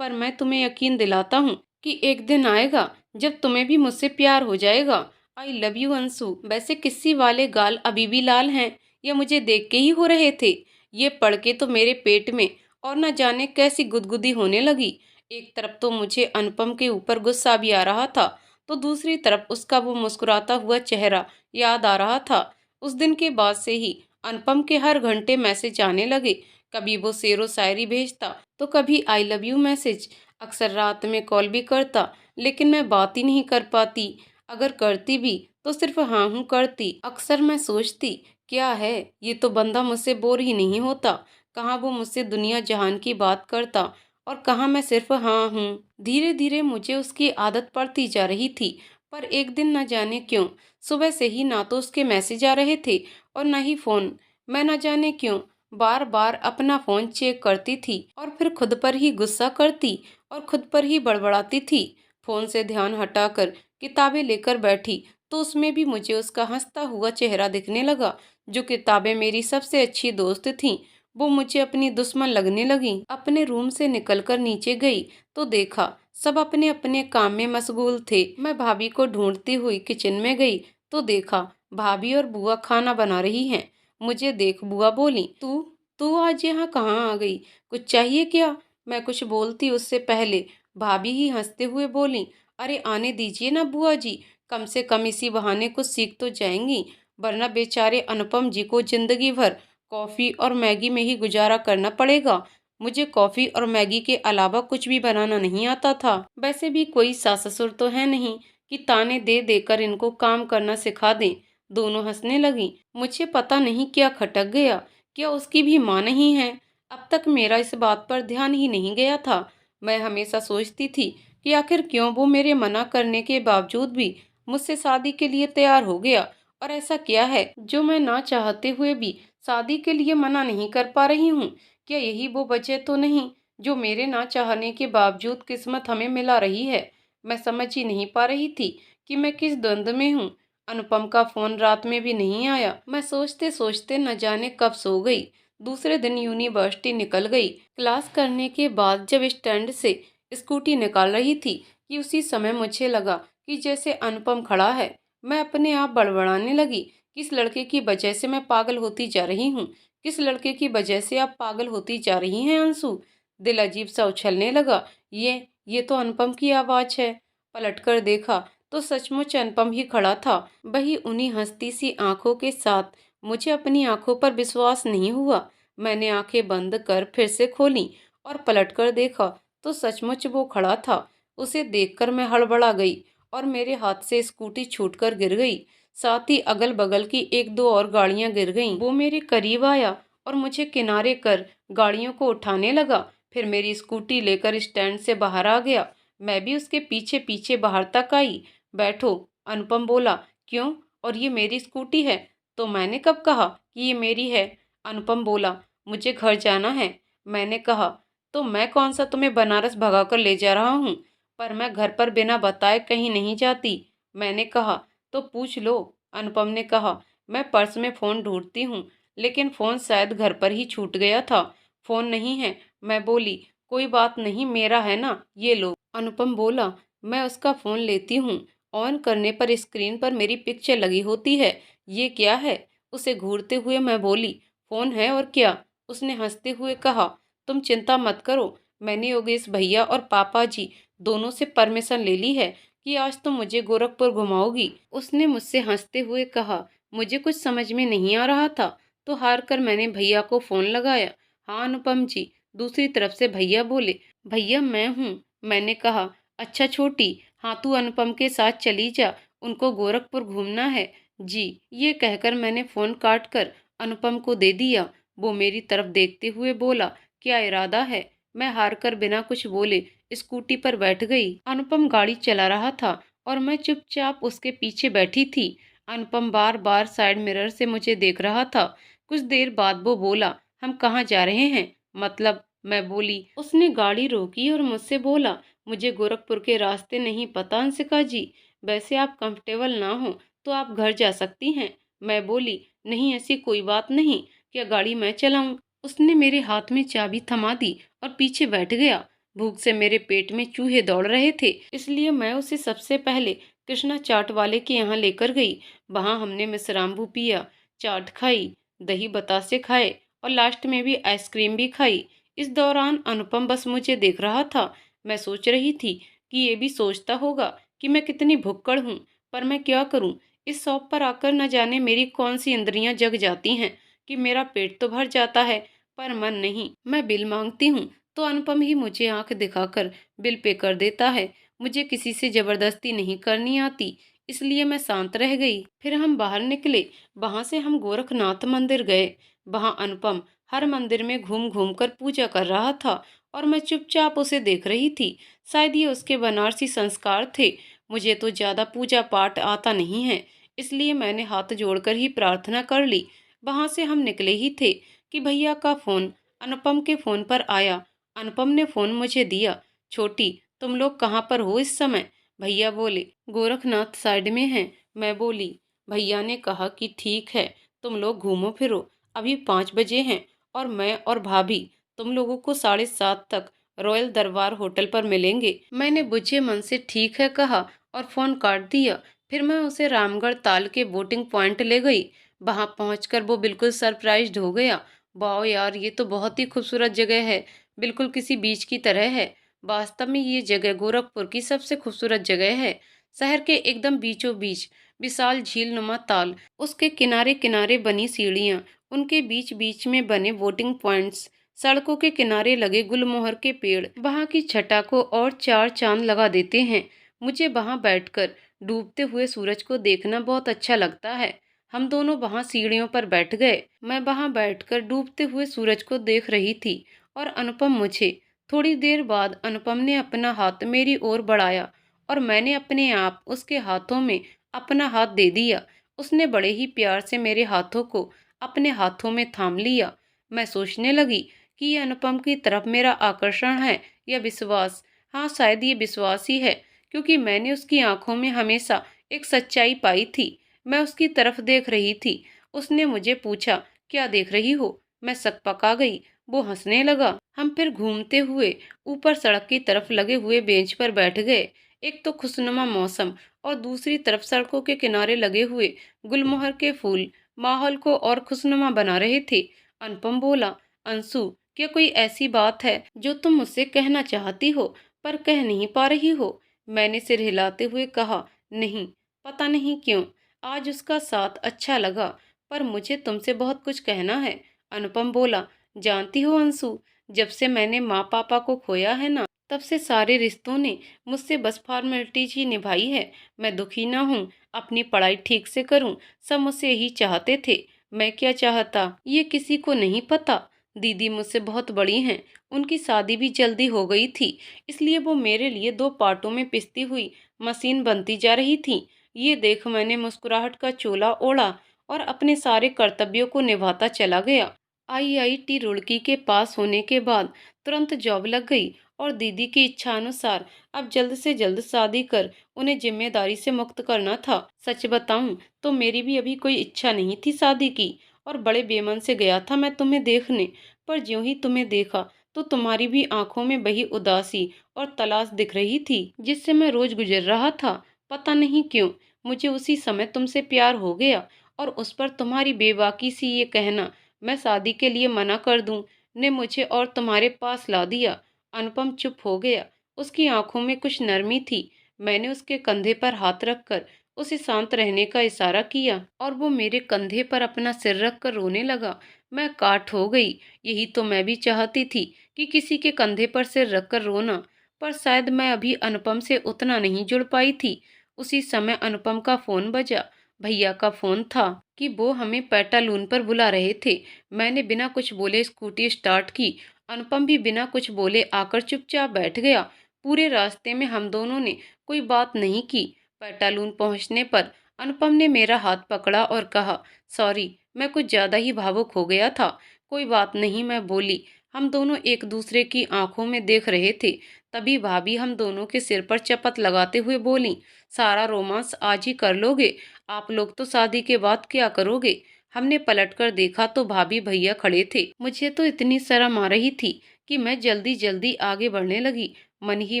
पर मैं तुम्हें यकीन दिलाता हूँ कि एक दिन आएगा जब तुम्हें भी मुझसे प्यार हो जाएगा। I love you Anshu. वैसे किस्सी वाले गाल अभी भी लाल हैं या मुझे देख के ही हो रहे थे? ये पढ़ के तो मेरे पेट में और न जाने कैसी गुदगुदी होने लगी। एक तरफ तो मुझे अनुपम के ऊपर गुस्सा भी आ रहा था, तो दूसरी तरफ उसका वो मुस्कुराता हुआ चेहरा याद आ रहा था। उस दिन के बाद से ही अनुपम के हर घंटे मैसेज आने लगे। कभी वो शेरो शायरी भेजता तो कभी आई लव यू मैसेज। अक्सर रात में कॉल भी करता, लेकिन मैं बात ही नहीं कर पाती। अगर करती भी तो सिर्फ हाँ हूँ करती। अक्सर मैं सोचती, क्या है, ये तो बंदा मुझसे बोर ही नहीं होता। कहाँ वो मुझसे दुनिया जहान की बात करता और कहाँ मैं सिर्फ हाँ हूँ। धीरे धीरे मुझे उसकी आदत पड़ती जा रही थी। पर एक दिन न जाने क्यों सुबह से ही ना तो उसके मैसेज आ रहे थे और न ही फोन। मैं न जाने क्यों बार बार अपना फोन चेक करती थी और फिर खुद पर ही गुस्सा करती और खुद पर ही बड़बड़ाती थी। फोन से ध्यान हटाकर किताबें लेकर बैठी तो उसमें भी मुझे उसका हंसता हुआ चेहरा दिखने लगा। जो किताबें मेरी सबसे अच्छी दोस्त थीं, वो मुझे अपनी दुश्मन लगने लगी। अपने रूम से निकलकर नीचे गई तो देखा सब अपने अपने काम में मशगूल थे। मैं भाभी को ढूंढती हुई किचन में गई तो देखा भाभी और बुआ खाना बना रही हैं। मुझे देख बुआ बोली, तू तू आज यहाँ कहाँ आ गई? कुछ चाहिए क्या? मैं कुछ बोलती उससे पहले भाभी ही हंसते हुए बोली, अरे आने दीजिए ना बुआ जी, कम से कम इसी बहाने कुछ सीख तो जाएंगी, वरना बेचारे अनुपम जी को जिंदगी भर कॉफी और मैगी में ही गुजारा करना पड़ेगा। मुझे कॉफी और मैगी के अलावा कुछ भी बनाना नहीं आता था। वैसे भी कोई सास ससुर तो है नहीं कि ताने दे देकर इनको काम करना सिखा दें। दोनों हंसने लगी। मुझे पता नहीं क्या खटक गया, क्या उसकी भी माँ नहीं है। अब तक मेरा इस बात पर ध्यान ही नहीं गया था। मैं हमेशा सोचती थी कि आखिर क्यों वो मेरे मना करने के बावजूद भी मुझसे शादी के लिए तैयार हो गया, और ऐसा क्या है जो मैं ना चाहते हुए भी शादी के लिए मना नहीं कर पा रही हूँ। क्या यही वो वजह तो नहीं जो मेरे ना चाहने के बावजूद किस्मत हमें मिला रही है। मैं समझ ही नहीं पा रही थी कि मैं किस द्वंद में हूँ। अनुपम का फोन रात में भी नहीं आया। मैं सोचते सोचते न जाने कब सो गई। दूसरे दिन यूनिवर्सिटी निकल गई। क्लास करने के बाद जब स्टैंड से स्कूटी निकाल रही थी कि उसी समय मुझे लगा कि जैसे अनुपम खड़ा है। मैं अपने आप बड़बड़ाने लगी। किस लड़के की वजह से मैं पागल होती जा रही हूँ? किस लड़के की वजह से आप पागल होती जा रही हैं अंशु? दिल अजीब सा उछलने लगा। ये तो अनुपम की आवाज है। पलटकर देखा तो सचमुच अनुपम ही खड़ा था, वही उन्हीं हंसती सी आंखों के साथ। मुझे अपनी आंखों पर विश्वास नहीं हुआ। मैंने आंखें बंद कर फिर से खोली और पलटकर देखा तो सचमुच वो खड़ा था। उसे देखकर मैं हड़बड़ा गई और मेरे हाथ से स्कूटी छूटकर गिर गई। साथ ही अगल बगल की एक दो और गाड़ियां गिर गईं। वो मेरे करीब आया और मुझे किनारे कर गाड़ियों को उठाने लगा। फिर मेरी स्कूटी लेकर स्टैंड से बाहर आ गया। मैं भी उसके पीछे पीछे बाहर तक आई। बैठो, अनुपम बोला। क्यों? और ये मेरी स्कूटी है। तो मैंने कब कहा कि ये मेरी है? अनुपम बोला। मुझे घर जाना है। मैंने कहा तो मैं कौन सा तुम्हें बनारस भगाकर ले जा रहा हूँ? पर मैं घर पर बिना बताए कहीं नहीं जाती। मैंने कहा तो पूछ लो। अनुपम ने कहा मैं पर्स में फ़ोन ढूंढती हूँ, लेकिन फ़ोन शायद घर पर ही छूट गया था। फ़ोन नहीं है। मैं बोली कोई बात नहीं, मेरा है ना, ये लो। अनुपम बोला। मैं उसका फ़ोन लेती हूँ। ऑन करने पर स्क्रीन पर मेरी पिक्चर लगी होती है। ये क्या है? उसे घूरते हुए मैं बोली फ़ोन है और क्या? उसने हंसते हुए कहा तुम चिंता मत करो, मैंने योगेश भैया और पापा जी दोनों से परमिशन ले ली है कि आज तुम मुझे गोरखपुर घुमाओगी। उसने मुझसे हंसते हुए कहा। मुझे कुछ समझ में नहीं आ रहा था, तो हार कर मैंने भैया को फ़ोन लगाया। हाँ अनुपम जी, दूसरी तरफ से भैया बोले। भैया मैं हूँ। मैंने कहा अच्छा छोटी, हाँ तू अनुपम के साथ चली जा, उनको गोरखपुर घूमना है। जी। ये कहकर मैंने फ़ोन काट कर अनुपम को दे दिया। वो मेरी तरफ देखते हुए बोला क्या इरादा है? मैं हार कर बिना कुछ बोले स्कूटी पर बैठ गई। अनुपम गाड़ी चला रहा था और मैं चुपचाप उसके पीछे बैठी थी। अनुपम बार बार साइड मिरर से मुझे देख रहा था। कुछ देर बाद वो बोला हम कहाँ जा रहे हैं? मतलब, मैं बोली। उसने गाड़ी रोकी और मुझसे बोला मुझे गोरखपुर के रास्ते नहीं पता अंशिका जी, वैसे आप कंफर्टेबल ना हो तो आप घर जा सकती हैं। मैं बोली नहीं, ऐसी कोई बात नहीं, क्या गाड़ी मैं चलाऊं? उसने मेरे हाथ में चाबी थमा दी और पीछे बैठ गया। भूख से मेरे पेट में चूहे दौड़ रहे थे, इसलिए मैं उसे सबसे पहले कृष्णा चाट वाले के यहाँ लेकर गई। वहाँ हमने मिश्राम्बू पिया, चाट खाई, दही बतासे खाए और लास्ट में भी आइसक्रीम भी खाई। इस दौरान अनुपम बस मुझे देख रहा था। मैं सोच रही थी कि ये भी सोचता होगा कि मैं कितनी भुक्कड़ हूँ, पर मैं क्या करूँ। इस शॉप पर आकर न जाने मेरी कौन सी इंद्रियां जग जाती हैं कि मेरा पेट तो भर जाता है पर मन नहीं। मैं बिल मांगती हूँ तो अनुपम ही मुझे आंख दिखाकर बिल पे कर देता है। मुझे किसी से जबरदस्ती नहीं करनी आती, इसलिए मैं शांत रह गई। फिर हम बाहर निकले। वहां से हम गोरखनाथ मंदिर गए। वहां अनुपम हर मंदिर में घूम घूम कर पूजा कर रहा था और मैं चुपचाप उसे देख रही थी। शायद ये उसके बनारसी संस्कार थे। मुझे तो ज्यादा पूजा पाठ आता नहीं है, इसलिए मैंने हाथ जोड़कर ही प्रार्थना कर ली। वहां से हम निकले ही थे कि भैया का फोन अनुपम के फोन पर आया। अनुपम ने फोन मुझे दिया। छोटी, तुम लोग कहाँ पर हो इस समय? भैया बोले गोरखनाथ साइड में हैं। मैं बोली भैया ने कहा कि ठीक है, तुम लोग घूमो फिरो, अभी 5 बजे हैं और मैं और भाभी तुम लोगों को 7:30 तक रॉयल दरबार होटल पर मिलेंगे। मैंने बुझे मन से ठीक है कहा और फोन काट दिया। फिर मैं उसे रामगढ़ ताल के बोटिंग पॉइंट ले गई। वहां पहुंचकर वो बिल्कुल सरप्राइज्ड हो गया। वाह यार, ये तो बहुत ही खूबसूरत जगह है, बिल्कुल किसी बीच की तरह है। वास्तव में ये जगह गोरखपुर की सबसे खूबसूरत जगह है। शहर के एकदम बीचों बीच विशाल झील नुमा ताल, उसके किनारे किनारे बनी सीढ़ियाँ, उनके बीच बीच में बने वोटिंग पॉइंट्स, सड़कों के किनारे लगे गुलमोहर के पेड़ वहाँ की छटा को और चार चांद लगा देते हैं। मुझे वहाँ बैठकर डूबते हुए सूरज को देखना बहुत अच्छा लगता है। हम दोनों वहाँ सीढ़ियों पर बैठ गए। मैं वहाँ बैठकर डूबते हुए सूरज को देख रही थी और अनुपम मुझे। थोड़ी देर बाद अनुपम ने अपना हाथ मेरी ओर बढ़ाया और मैंने अपने आप उसके हाथों में अपना हाथ दे दिया। उसने बड़े ही प्यार से मेरे हाथों को अपने हाथों में थाम लिया। मैं सोचने लगी कि ये अनुपम की तरफ मेरा आकर्षण है या विश्वास। हाँ, शायद ये विश्वास ही है, क्योंकि मैंने उसकी आंखों में हमेशा एक सच्चाई पाई थी। मैं उसकी तरफ देख रही थी। उसने मुझे पूछा, क्या देख रही हो? मैं सकपका गई। वो हंसने लगा। हम फिर घूमते हुए ऊपर सड़क की तरफ लगे हुए बेंच पर बैठ गए। एक तो खुशनुमा मौसम और दूसरी तरफ सड़कों के किनारे लगे हुए गुलमोहर के फूल माहौल को और खुशनुमा बना रहे थे। अनुपम बोला, अंशु, क्या कोई ऐसी बात है जो तुम मुझसे कहना चाहती हो पर कह नहीं पा रही हो? मैंने सिर हिलाते हुए कहा, नहीं, पता नहीं क्यों आज उसका साथ अच्छा लगा, पर मुझे तुमसे बहुत कुछ कहना है। अनुपम बोला, जानती हो अंशु, जब से मैंने माँ पापा को खोया है ना, तब से सारे रिश्तों ने मुझसे बस फॉर्मेलिटीज ही निभाई है। मैं दुखी ना हूँ, अपनी पढ़ाई ठीक से करूँ, सब मुझसे यही चाहते थे। मैं क्या चाहता ये किसी को नहीं पता। दीदी मुझसे बहुत बड़ी हैं, उनकी शादी भी जल्दी हो गई थी, इसलिए वो मेरे लिए दो पार्टों में पिसती हुई मशीन बनती जा रही थी। ये देख मैंने मुस्कुराहट का चोला ओढ़ा और अपने सारे कर्तव्यों को निभाता चला गया। आईआईटी रुड़की के पास होने के बाद तुरंत जॉब लग गई और दीदी की इच्छा अनुसार अब जल्द से जल्द शादी कर उन्हें जिम्मेदारी से मुक्त करना था। सच बताऊं तो मेरी भी अभी कोई इच्छा नहीं थी शादी की, और बड़े बेमन से गया था मैं तुम्हें देखने, पर ज्यों ही तुम्हें देखा तो तुम्हारी भी आंखों में वही उदासी और तलाश दिख रही थी जिससे मैं रोज गुजर रहा था। पता नहीं क्यों मुझे उसी समय तुमसे प्यार हो गया, और उस पर तुम्हारी बेबाकी सी ये कहना मैं शादी के लिए मना कर दूं ने मुझे और तुम्हारे पास ला दिया। अनुपम चुप हो गया। उसकी आंखों में कुछ नरमी थी। मैंने उसके कंधे पर हाथ रखकर उसे शांत रहने का इशारा किया और वो मेरे कंधे पर अपना सिर रखकर रोने लगा। मैं काठ हो गई। यही तो मैं भी चाहती थी कि किसी के कंधे पर सिर रखकर रोना, पर शायद मैं अभी अनुपम से उतना नहीं जुड़ पाई थी। उसी समय अनुपम का फोन बजा। भैया का फोन था कि वो हमें पेटालून पर बुला रहे थे। मैंने बिना कुछ बोले स्कूटी स्टार्ट की। अनुपम भी बिना कुछ बोले आकर चुपचाप बैठ गया। पूरे रास्ते में हम दोनों ने कोई बात नहीं की। पेटालून पहुंचने पर अनुपम ने मेरा हाथ पकड़ा और कहा, सॉरी, मैं कुछ ज्यादा ही भावुक हो गया था। कोई बात नहीं, मैं बोली। हम दोनों एक दूसरे की आंखों में देख रहे थे। तभी भाभी हम दोनों के सिर पर चपत लगाते हुए बोली, सारा रोमांस आज ही कर लोगे? आप लोग तो शादी के बाद क्या करोगे? हमने पलटकर देखा तो भाभी भैया खड़े थे। मुझे तो इतनी शर्म आ रही थी कि मैं जल्दी जल्दी आगे बढ़ने लगी। मन ही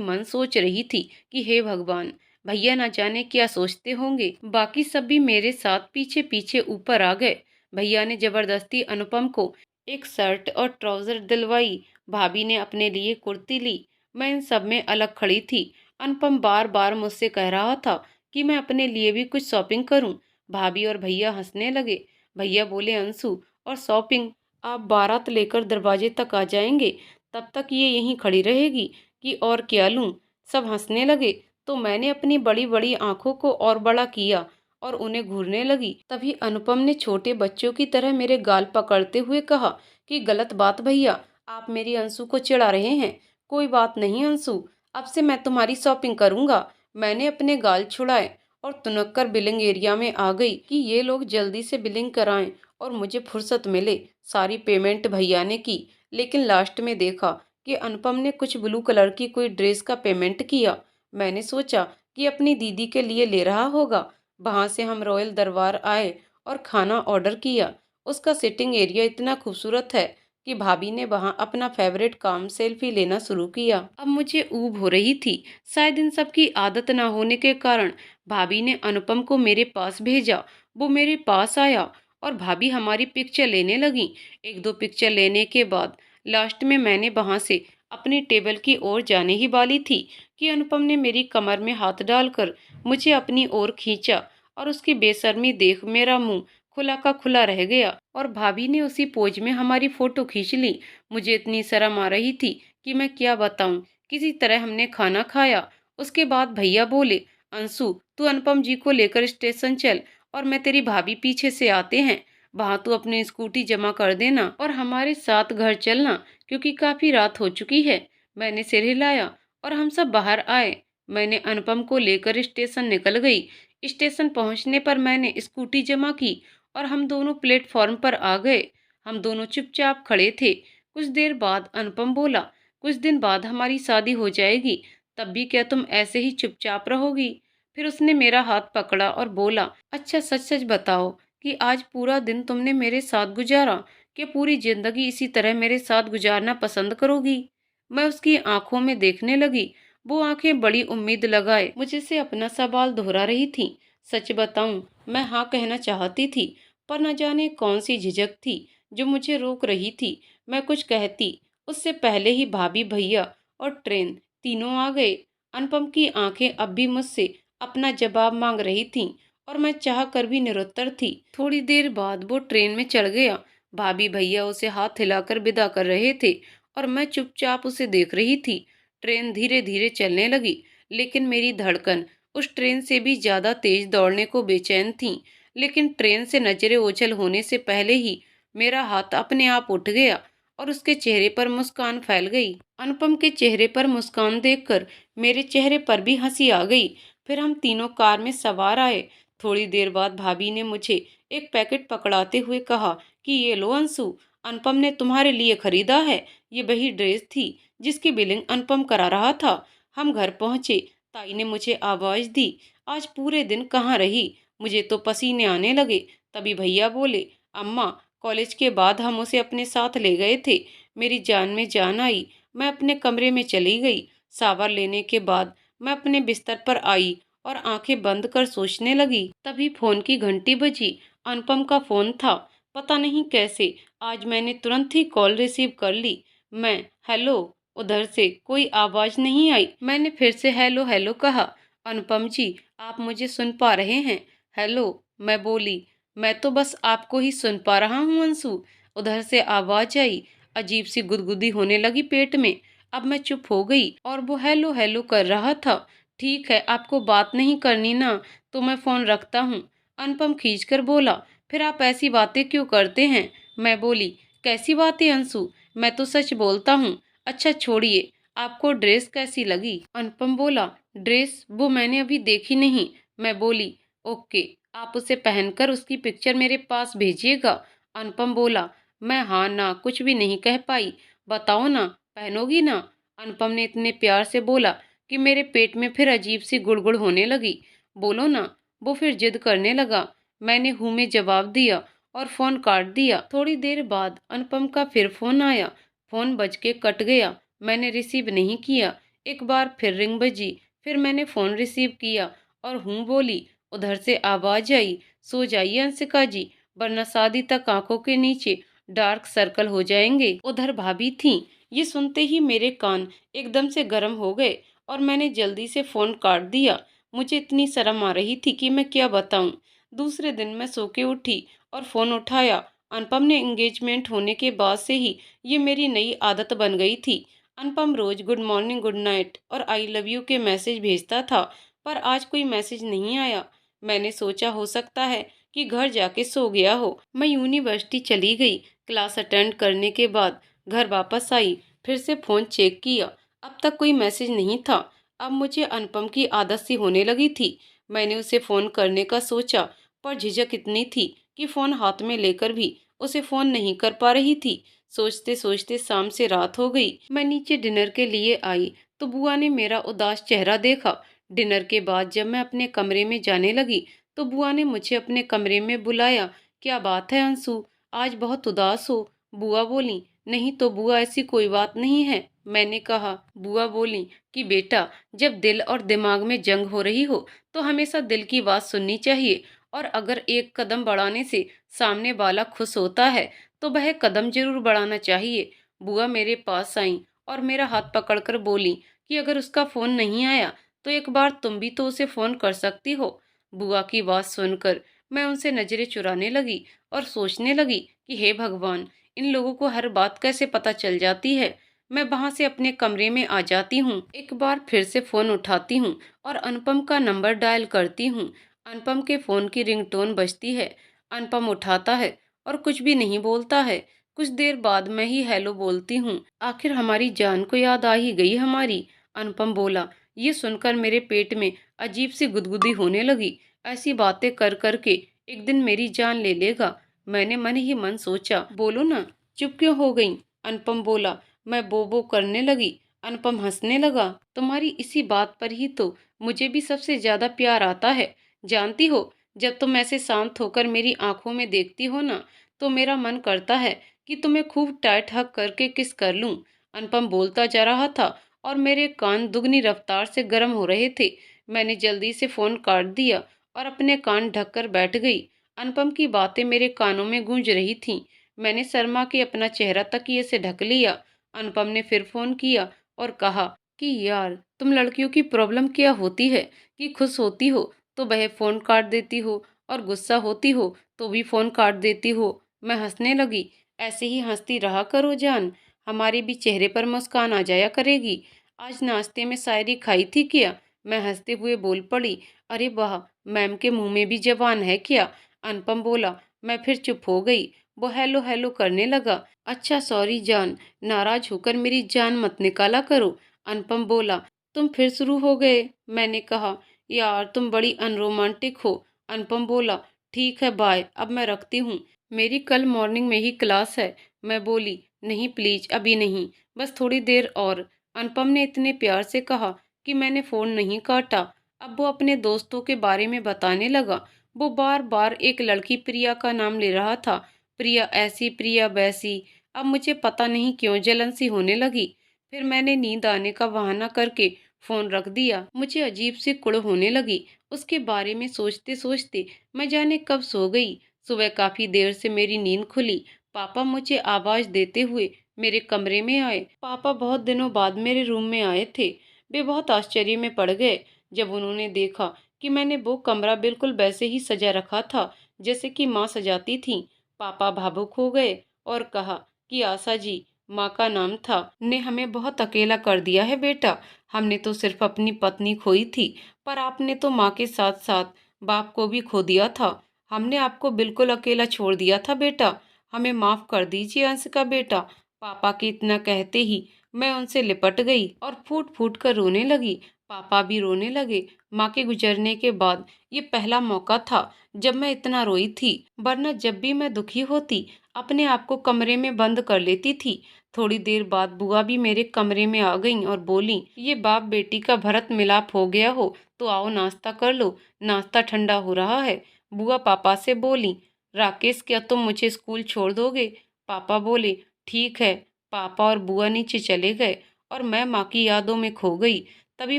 मन सोच रही थी कि हे भगवान, भैया ना जाने क्या सोचते होंगे। बाकी सब भी मेरे साथ पीछे पीछे ऊपर आ गए। भैया ने जबरदस्ती अनुपम को एक शर्ट और ट्राउजर दिलवाई। भाभी ने अपने लिए कुर्ती ली। मैं इन सब में अलग खड़ी थी। अनुपम बार बार मुझसे कह रहा था कि मैं अपने लिए भी कुछ शॉपिंग करूं। भाभी और भैया हंसने लगे। भैया बोले, अंशु, और शॉपिंग? आप बारात लेकर दरवाजे तक आ जाएंगे, तब तक ये यहीं खड़ी रहेगी कि और क्या लूं? सब हंसने लगे तो मैंने अपनी बड़ी बड़ी आंखों को और बड़ा किया और उन्हें घूरने लगी। तभी अनुपम ने छोटे बच्चों की तरह मेरे गाल पकड़ते हुए कहा कि गलत बात भैया, आप मेरी अंशु को चिढ़ा रहे हैं। कोई बात नहीं अंशु, अब से मैं तुम्हारी शॉपिंग करूंगा। मैंने अपने गाल छुड़ाए और तुनक कर बिलिंग एरिया में आ गई कि ये लोग जल्दी से बिलिंग कराएं और मुझे फुर्सत मिले। सारी पेमेंट भैया ने की, लेकिन लास्ट में देखा कि अनुपम ने कुछ ब्लू कलर की कोई ड्रेस का पेमेंट किया। मैंने सोचा कि अपनी दीदी के लिए ले रहा होगा। वहां से हम रॉयल दरबार आए और खाना ऑर्डर किया। उसका सिटिंग एरिया इतना खूबसूरत है कि भाभी ने वहां अपना फेवरेट काम सेल्फी लेना शुरू किया। अब मुझे ऊब हो रही थी। शायद इन सब की आदत ना होने के कारण भाभी ने अनुपम को मेरे पास भेजा। वो मेरे पास आया और भाभी हमारी पिक्चर लेने लगी। एक दो पिक्चर लेने के बाद लास्ट में मैंने वहां से अपनी टेबल की ओर जाने ही वाली थी कि अनुपम ने मेरी कमर में हाथ डालकर मुझे अपनी ओर खींचा और उसकी बेशर्मी देख मेरा मुंह खुला का खुला रह गया और भाभी ने उसी पोज में हमारी फोटो खींच ली। मुझे इतनी शर्म आ रही थी कि मैं क्या बताऊं। किसी तरह हमने खाना खाया। उसके बाद भैया बोले, अंशु तू अनुपम जी को लेकर स्टेशन चल और मैं तेरी भाभी पीछे से आते हैं, वहां तू अपनी स्कूटी जमा कर देना और हमारे साथ घर चलना क्योंकि काफी रात हो चुकी है। मैंने सिर हिलाया और हम सब बाहर आए। मैंने अनुपम को लेकर स्टेशन निकल गई। स्टेशन पहुंचने पर मैंने स्कूटी जमा की और हम दोनों प्लेटफॉर्म पर आ गए। हम दोनों चुपचाप खड़े थे। कुछ देर बाद अनुपम बोला, कुछ दिन बाद हमारी शादी हो जाएगी, तब भी क्या तुम ऐसे ही चुपचाप रहोगी? फिर उसने मेरा हाथ पकड़ा और बोला, अच्छा सच सच बताओ कि आज पूरा दिन तुमने मेरे साथ गुजारा, कि पूरी जिंदगी इसी तरह मेरे साथ गुजारना पसंद करोगी? मैं उसकी आंखों में देखने लगी। वो आंखें बड़ी उम्मीद लगाए मुझे से अपना सवाल दोहरा रही थी। सच बताऊं, मैं हाँ कहना चाहती थी, पर न जाने कौन सी झिझक थी जो मुझे रोक रही थी। मैं कुछ कहती उससे पहले ही भाभी, भैया और ट्रेन तीनों आ गए। अनुपम की आंखें अब भी मुझसे अपना जवाब मांग रही थीं और मैं चाह कर भी निरुत्तर थी। थोड़ी देर बाद वो ट्रेन में चढ़ गया। भाभी भैया उसे हाथ हिलाकर विदा कर रहे थे और मैं चुपचाप उसे देख रही थी। ट्रेन धीरे धीरे चलने लगी, लेकिन मेरी धड़कन उस ट्रेन से भी ज्यादा तेज दौड़ने को बेचैन थी। लेकिन ट्रेन से नजरें ओझल होने से पहले ही मेरा हाथ अपने आप उठ गया और उसके चेहरे पर मुस्कान फैल गई। अनुपम के चेहरे पर मुस्कान देखकर मेरे चेहरे पर भी हंसी आ गई। फिर हम तीनों कार में सवार आए। थोड़ी देर बाद भाभी ने मुझे एक पैकेट पकड़ाते हुए कहा कि ये लो अंशु, अनुपम ने तुम्हारे लिए खरीदा है। ये वही ड्रेस थी जिसकी बिलिंग अनुपम करा रहा था। हम घर पहुंचे। ताई ने मुझे आवाज दी, आज पूरे दिन कहाँ रही? मुझे तो पसीने आने लगे। तभी भैया बोले, अम्मा कॉलेज के बाद हम उसे अपने साथ ले गए थे। मेरी जान में जान आई। मैं अपने कमरे में चली गई। शावर लेने के बाद मैं अपने बिस्तर पर आई और आंखें बंद कर सोचने लगी। तभी फोन की घंटी बजी। अनुपम का फोन था। पता नहीं कैसे आज मैंने तुरंत ही कॉल रिसीव कर ली। मैं, हेलो। उधर से कोई आवाज नहीं आई। मैंने फिर से हेलो हेलो कहा। अनुपम जी, आप मुझे सुन पा रहे हैं? हेलो, मैं बोली। मैं तो बस आपको ही सुन पा रहा हूँ अंशु। उधर से आवाज आई। अजीब सी गुदगुदी होने लगी पेट में। अब मैं चुप हो गई और वो हेलो हेलो कर रहा था। ठीक है, आपको बात नहीं करनी ना, तो मैं फोन रखता हूँ। अनुपम खींचकर बोला, फिर आप ऐसी बातें क्यों करते हैं? मैं बोली, कैसी बातें अंशु, मैं तो सच बोलता हूँ। अच्छा छोड़िए, आपको ड्रेस कैसी लगी? अनुपम बोला, ड्रेस वो मैंने अभी देखी नहीं। मैं बोली, ओके, आप उसे पहनकर उसकी पिक्चर मेरे पास भेजिएगा। अनुपम बोला, मैं हाँ ना कुछ भी नहीं कह पाई। बताओ ना, पहनोगी ना? अनुपम ने इतने प्यार से बोला कि मेरे पेट में फिर अजीब सी गुड़गुड़ होने लगी। बोलो ना। वो फिर जिद करने लगा। मैंने हूँ में जवाब दिया और फोन काट दिया। थोड़ी देर बाद अनुपम का फिर फोन आया। फोन बज के कट गया। मैंने रिसीव नहीं किया। एक बार फिर रिंग बजी। फिर मैंने फोन रिसीव किया और हूँ बोली। उधर से आवाज आई, सो जाइए अंशिका जी, वरना शादी तक आंखों के नीचे डार्क सर्कल हो जाएंगे। उधर भाभी थी। ये सुनते ही मेरे कान एकदम से गर्म हो गए और मैंने जल्दी से फोन काट दिया। मुझे इतनी शर्म आ रही थी कि मैं क्या बताऊं। दूसरे दिन मैं सो के उठी और फोन उठाया। अनुपम ने एंगेजमेंट होने के बाद से ही ये मेरी नई आदत बन गई थी। अनुपम रोज गुड मॉर्निंग, गुड नाइट और आई लव यू के मैसेज भेजता था, पर आज कोई मैसेज नहीं आया। मैंने सोचा हो सकता है कि घर जाके सो गया हो। मैं यूनिवर्सिटी चली गई। क्लास अटेंड करने के बाद घर वापस आई। फिर से फोन चेक किया। अब तक कोई मैसेज नहीं था। अब मुझे अनुपम की आदत सी होने लगी थी। मैंने उसे फोन करने का सोचा, पर झिझक इतनी थी कि फोन हाथ में लेकर भी उसे फोन नहीं कर पा रही थी। सोचते सोचते शाम से रात हो गई। मैं नीचे डिनर के लिए आई तो बुआ ने मेरा उदास चेहरा देखा। डिनर के बाद जब मैं अपने कमरे में जाने लगी तो बुआ ने मुझे अपने कमरे में बुलाया। क्या बात है अंशु, आज बहुत उदास हो? बुआ बोली, नहीं तो बुआ ऐसी कोई बात नहीं है। मैंने कहा। बुआ बोली कि बेटा, जब दिल और दिमाग में जंग हो रही हो तो हमेशा दिल की बात सुननी चाहिए, और अगर एक कदम बढ़ाने से सामने वाला खुश होता है तो वह कदम जरूर बढ़ाना चाहिए। बुआ मेरे पास आई और मेरा हाथ पकड़कर बोली कि अगर उसका फोन नहीं आया तो एक बार तुम भी तो उसे फोन कर सकती हो। बुआ की बात सुनकर मैं उनसे नजरें चुराने लगी और सोचने लगी कि हे भगवान, इन लोगों को हर बात कैसे पता चल जाती है। मैं वहां से अपने कमरे में आ जाती हूँ, एक बार फिर से फोन उठाती हूँ और अनुपम का नंबर डायल करती हूँ। अनुपम के फोन की रिंगटोन बजती है। अनुपम उठाता है और कुछ भी नहीं बोलता है। कुछ देर बाद मैं ही हेलो बोलती हूँ। आखिर हमारी जान को याद आ ही गई हमारी। अनुपम बोला। ये सुनकर मेरे पेट में अजीब सी गुदगुदी होने लगी। ऐसी बातें कर कर के एक दिन मेरी जान ले लेगा। मैंने मन ही मन सोचा। बोलो ना, चुप क्यों हो गई? अनुपम बोला। मैं बो बो करने लगी। अनुपम हंसने लगा। तुम्हारी इसी बात पर ही तो मुझे भी सबसे ज्यादा प्यार आता है। जानती हो, जब तुम ऐसे शांत होकर मेरी आंखों में देखती हो ना, तो मेरा मन करता है कि तुम्हें खूब टाइट हग करके किस कर लूं। अनुपम बोलता जा रहा था और मेरे कान दुगनी रफ्तार से गर्म हो रहे थे। मैंने जल्दी से फोन काट दिया और अपने कान ढककर बैठ गई। अनुपम की बातें मेरे कानों में गूंज रही थीं। मैंने शर्मा के अपना चेहरा तकिए से ढक लिया। अनुपम ने फिर फोन किया और कहा कि यार, तुम लड़कियों की प्रॉब्लम क्या होती है कि खुश होती हो तो वह फोन काट देती हो और गुस्सा होती हो तो भी फोन काट देती हो। मैं हंसने लगी। ऐसे ही हंसती रहा करो जान, हमारे भी चेहरे पर मुस्कान आ जाया करेगी। आज नाश्ते में शायरी खाई थी क्या? मैं हंसते हुए बोल पड़ी। अरे वाह, मैम के मुंह में भी जबान है क्या? अनुपम बोला। मैं फिर चुप हो गई। वो हेलो हेलो करने लगा। अच्छा सॉरी जान, नाराज होकर मेरी जान मत निकाला करो। अनुपम बोला। तुम फिर शुरू हो गए? मैंने कहा। यार, तुम बड़ी अनरोमांटिक हो। अनुपम बोला। ठीक है, बाय, अब मैं रखती हूँ, मेरी कल मॉर्निंग में ही क्लास है। मैं बोली। नहीं प्लीज, अभी नहीं, बस थोड़ी देर और। अनुपम ने इतने प्यार से कहा कि मैंने फोन नहीं काटा। अब वो अपने दोस्तों के बारे में बताने लगा। वो बार बार एक लड़की प्रिया का नाम ले रहा था। प्रिया ऐसी, प्रिया वैसी। अब मुझे पता नहीं क्यों जलन सी होने लगी। फिर मैंने नींद आने का बहाना करके फोन रख दिया। मुझे अजीब सी कुड़ होने लगी। उसके बारे में सोचते सोचते मैं जाने कब सो गई। सुबह काफी देर से मेरी नींद खुली। पापा मुझे आवाज देते हुए मेरे कमरे में आए। पापा बहुत दिनों बाद मेरे रूम में आए थे। वे बहुत आश्चर्य में पड़ गए जब उन्होंने देखा कि मैंने वो कमरा बिल्कुल वैसे ही सजा रखा था जैसे कि माँ सजाती थी। पापा भावुक हो गए और कहा कि आशा जी, माँ का नाम था, ने हमें बहुत अकेला कर दिया है बेटा। हमने तो सिर्फ अपनी पत्नी खोई थी, पर आपने तो माँ के साथ साथ बाप को भी खो दिया था। हमने आपको बिल्कुल अकेला छोड़ दिया था बेटा। हमें माफ कर दीजिए अंश का बेटा। पापा के इतना कहते ही मैं उनसे लिपट गई और फूट फूट कर रोने लगी। पापा भी रोने लगे। माँ के गुजरने के बाद ये पहला मौका था जब मैं इतना रोई थी, वरना जब भी मैं दुखी होती अपने आप को कमरे में बंद कर लेती थी। थोड़ी देर बाद बुआ भी मेरे कमरे में आ गईं और बोली, ये बाप बेटी का भरत मिलाप हो गया हो तो आओ नाश्ता कर लो, नाश्ता ठंडा हो रहा है। बुआ पापा से बोली, राकेश, क्या तुम मुझे स्कूल छोड़ दोगे? पापा बोले, ठीक है। पापा और बुआ नीचे चले गए और मैं माँ की यादों में खो गई। तभी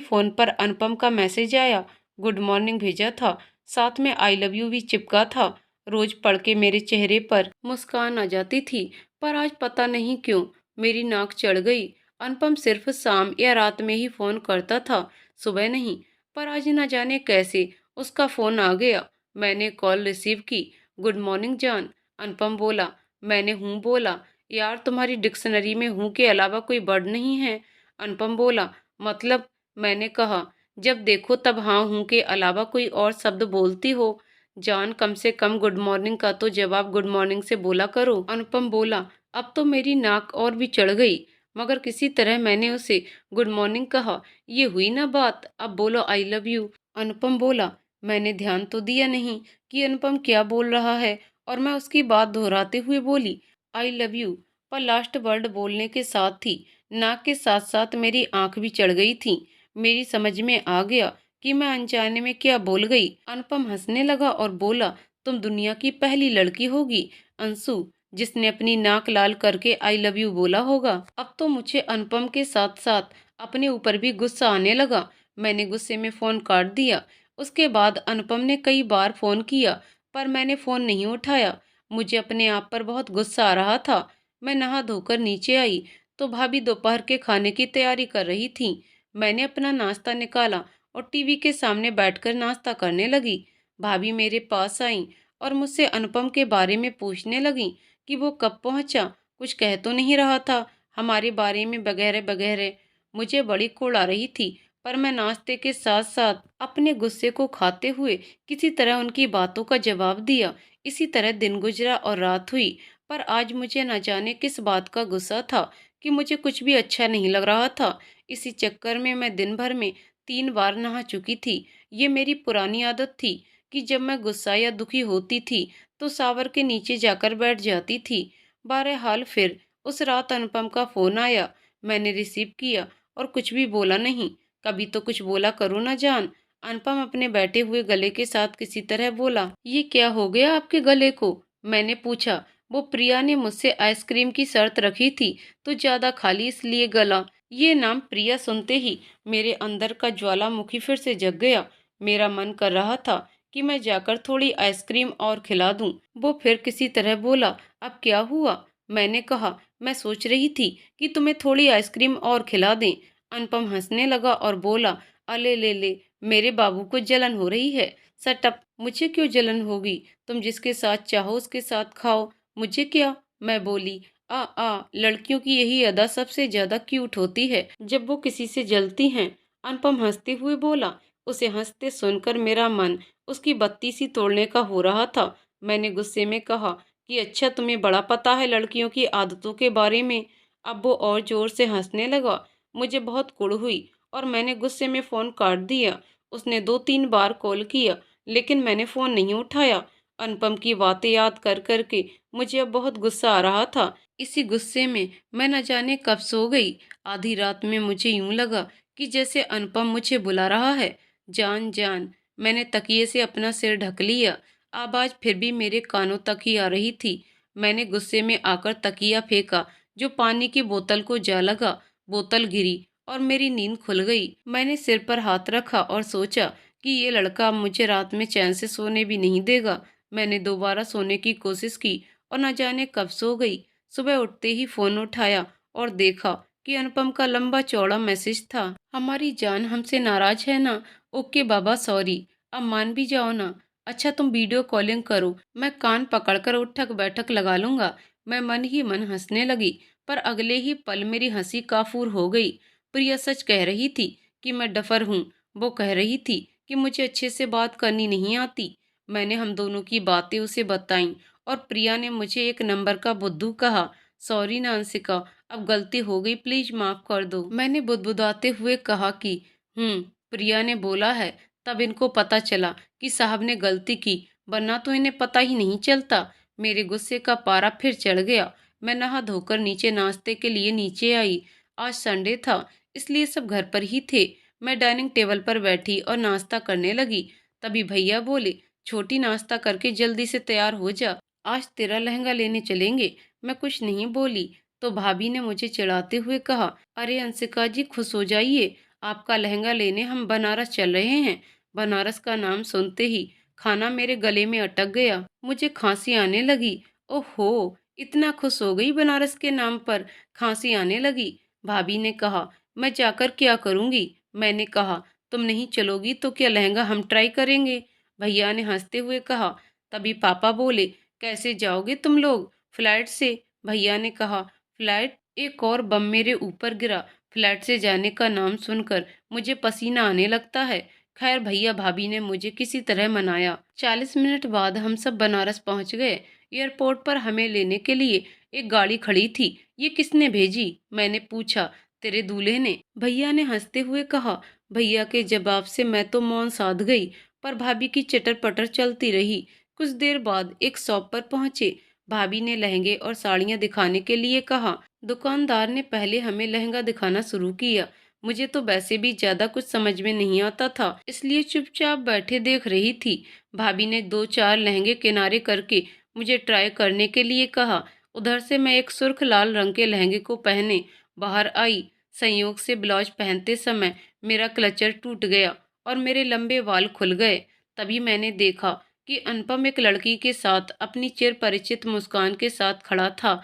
फोन पर अनुपम का मैसेज आया। गुड मॉर्निंग भेजा था, साथ में आई लव यू भी चिपका था। रोज पढ़ के मेरे चेहरे पर मुस्कान आ जाती थी, पर आज पता नहीं क्यों मेरी नाक चढ़ गई। अनुपम सिर्फ शाम या रात में ही फोन करता था, सुबह नहीं। पर आज न जाने कैसे उसका फोन आ गया। मैंने कॉल रिसीव की। गुड मॉर्निंग जान। अनुपम बोला। मैंने हूँ बोला। यार, तुम्हारी डिक्शनरी में हूँ के अलावा कोई वर्ड नहीं है। अनुपम बोला। मतलब? मैंने कहा, जब देखो तब हाँ हूँ के अलावा कोई और शब्द बोलती हो। जान, कम से कम गुड मॉर्निंग का तो जवाब गुड मॉर्निंग से बोला करो। अनुपम बोला। अब तो मेरी नाक और भी चढ़ गई, मगर किसी तरह मैंने उसे गुड मॉर्निंग कहा। ये हुई ना बात, अब बोलो आई लव यू। अनुपम बोला। मैंने ध्यान तो दिया नहीं कि अनुपम क्या बोल रहा है और मैं उसकी बात दोहराते हुए बोली, आई लव यू। पर लास्ट वर्ड बोलने के साथ ही नाक के साथ साथ मेरी आंख भी चढ़ गई थी। मेरी समझ में आ गया कि मैं अनजाने में क्या बोल गई। अनुपम हंसने लगा और बोला, तुम दुनिया की पहली लड़की होगी अंशु जिसने अपनी नाक लाल करके आई लव यू बोला होगा। अब तो मुझे अनुपम के साथ साथ अपने ऊपर भी गुस्सा आने लगा। मैंने गुस्से में फोन काट दिया। उसके बाद अनुपम ने कई बार फोन किया, पर मैंने फोन नहीं उठाया। मुझे अपने आप पर बहुत गुस्सा आ रहा था। मैं नहा धोकर नीचे आई तो भाभी दोपहर के खाने की तैयारी कर रही थी। मैंने अपना नाश्ता निकाला और टीवी के सामने बैठकर नाश्ता करने लगी। भाभी मेरे पास आई और मुझसे अनुपम के बारे में पूछने लगी कि वो कब पहुंचा, कुछ कह तो नहीं रहा था हमारे बारे में वगैरह वगैरह। मुझे बड़ी कोड़ आ रही थी, पर मैं नाश्ते के साथ साथ अपने गुस्से को खाते हुए किसी तरह उनकी बातों का जवाब दिया। इसी तरह दिन गुजरा और रात हुई। पर आज मुझे न जाने किस बात का गुस्सा था कि मुझे कुछ भी अच्छा नहीं लग रहा था। इसी चक्कर में मैं दिन भर में 3 बार नहा चुकी थी। ये मेरी पुरानी आदत थी कि जब मैं गुस्सा या दुखी होती थी तो शावर के नीचे जाकर बैठ जाती थी। बहरहाल फिर उस रात अनुपम का फोन आया। मैंने रिसीव किया और कुछ भी बोला नहीं। कभी तो कुछ बोला करो ना जान। अनुपम अपने बैठे हुए गले के साथ किसी तरह बोला, ये क्या हो गया आपके गले को? मैंने पूछा। वो प्रिया ने मुझसे आइसक्रीम की शर्त रखी थी तो ज्यादा खाली इसलिए गला। ये नाम प्रिया सुनते ही मेरे अंदर का ज्वालामुखी फिर से जग गया। मेरा मन कर रहा था कि मैं जाकर थोड़ी आइसक्रीम और खिला दूं। वो फिर किसी तरह बोला, अब क्या हुआ? मैंने कहा, मैं सोच रही थी कि तुम्हें थोड़ी आइसक्रीम और खिला दें। अनुपम हंसने लगा और बोला, अले ले ले, मेरे बाबू को जलन हो रही है। सटअप, मुझे क्यों जलन होगी? तुम जिसके साथ चाहो उसके साथ खाओ, मुझे क्या? मैं बोली, लड़कियों की यही अदा सबसे ज्यादा क्यूट होती है, जब वो किसी से जलती हैं। अनुपम हंसते हुए बोला। उसे हंसते सुनकर मेरा मन उसकी बत्ती सी तोड़ने का हो रहा था। मैंने गुस्से में कहा कि अच्छा, तुम्हें बड़ा पता है लड़कियों की आदतों के बारे में। अब वो और जोर से हंसने लगा। मुझे बहुत कुड़ हुई और मैंने गुस्से में फ़ोन काट दिया। उसने 2-3 बार कॉल किया, लेकिन मैंने फ़ोन नहीं उठाया। अनुपम की बातें याद कर कर के मुझे अब बहुत गुस्सा आ रहा था। इसी गुस्से में मैं न जाने कब सो गई। आधी रात में मुझे यूं लगा कि जैसे अनुपम मुझे बुला रहा है, जान जान। मैंने तकिए से अपना सिर ढक लिया। आवाज़ फिर भी मेरे कानों तक ही आ रही थी। मैंने गुस्से में आकर तकिया फेंका, जो पानी की बोतल को जा लगा। बोतल गिरी और मेरी नींद खुल गई। मैंने सिर पर हाथ रखा और सोचा कि ये लड़का अब मुझे रात में चैन से सोने भी नहीं देगा। मैंने दोबारा सोने की कोशिश की और न जाने कब सो गई। सुबह उठते ही फोन उठाया और देखा कि अनुपम का लंबा चौड़ा मैसेज था। हमारी जान हमसे नाराज है ना? ओके बाबा, सॉरी। अब मान भी जाओ ना। अच्छा, तुम वीडियो कॉलिंग करो, मैं कान पकड़कर उठक बैठक लगा लूंगा। मैं मन ही मन हंसने लगी, पर अगले ही पल मेरी हंसी काफूर हो गई। प्रिया सच कह रही थी कि मैं डफर हूँ। वो कह रही थी कि मुझे अच्छे से बात करनी नहीं आती। मैंने हम दोनों की बातें उसे बताईं और प्रिया ने मुझे एक नंबर का बुद्धू कहा। सॉरी नांसिका, अब गलती हो गई, प्लीज माफ कर दो। मैंने बुदबुदाते हुए कहा कि प्रिया ने बोला है, तब इनको पता चला कि साहब ने गलती की, वरना तो इन्हें पता ही नहीं चलता। मेरे गुस्से का पारा फिर चढ़ गया। मैं नहा धोकर नीचे नाश्ते के लिए नीचे आई। आज संडे था, इसलिए सब घर पर ही थे। मैं डाइनिंग टेबल पर बैठी और नाश्ता करने लगी। तभी भैया बोले, छोटी, नाश्ता करके जल्दी से तैयार हो जा, आज तेरा लहंगा लेने चलेंगे। मैं कुछ नहीं बोली तो भाभी ने मुझे चिढ़ाते हुए कहा, अरे अंशिका जी, खुश हो जाइए, आपका लहंगा लेने हम बनारस चल रहे हैं। बनारस का नाम सुनते ही खाना मेरे गले में अटक गया। मुझे खांसी आने लगी। ओहो, इतना खुश हो गई बनारस के नाम पर, खांसी आने लगी। भाभी ने कहा, मैं जाकर क्या करूंगी? मैंने कहा, तुम नहीं चलोगी तो क्या लहंगा हम ट्राई करेंगे? भैया ने हंसते हुए कहा। तभी पापा बोले, कैसे जाओगे तुम लोग? फ्लाइट से। भैया ने कहा, फ्लाइट? एक और बम मेरे ऊपर गिरा। फ्लाइट से जाने का नाम सुनकर मुझे पसीना आने लगता है। खैर, भैया भाभी ने मुझे किसी तरह मनाया। 40 मिनट बाद हम सब बनारस पहुंच गए। एयरपोर्ट पर हमें लेने के लिए एक गाड़ी खड़ी थी। ये किसने भेजी? मैंने पूछा। तेरे दूल्हे ने, भैया ने हंसते हुए कहा। भैया के जवाब से मैं तो मौन साध गई, पर भाभी की चटर पटर चलती रही। कुछ देर बाद एक शॉप पर पहुंचे। भाभी ने लहंगे और साड़ियां दिखाने के लिए कहा। दुकानदार ने पहले हमें लहंगा दिखाना शुरू किया। मुझे तो वैसे भी ज्यादा कुछ समझ में नहीं आता था, इसलिए चुपचाप बैठे देख रही थी। भाभी ने 2-4 लहंगे किनारे करके मुझे ट्राई करने के लिए कहा। उधर से मैं एक सुर्ख लाल रंग के लहंगे को पहने बाहर आई। संयोग से ब्लाउज पहनते समय मेरा क्लचर टूट गया और मेरे लंबे बाल खुल गए। तभी मैंने देखा कि अनुपम एक लड़की के साथ अपनी चिर परिचित मुस्कान के साथ खड़ा था।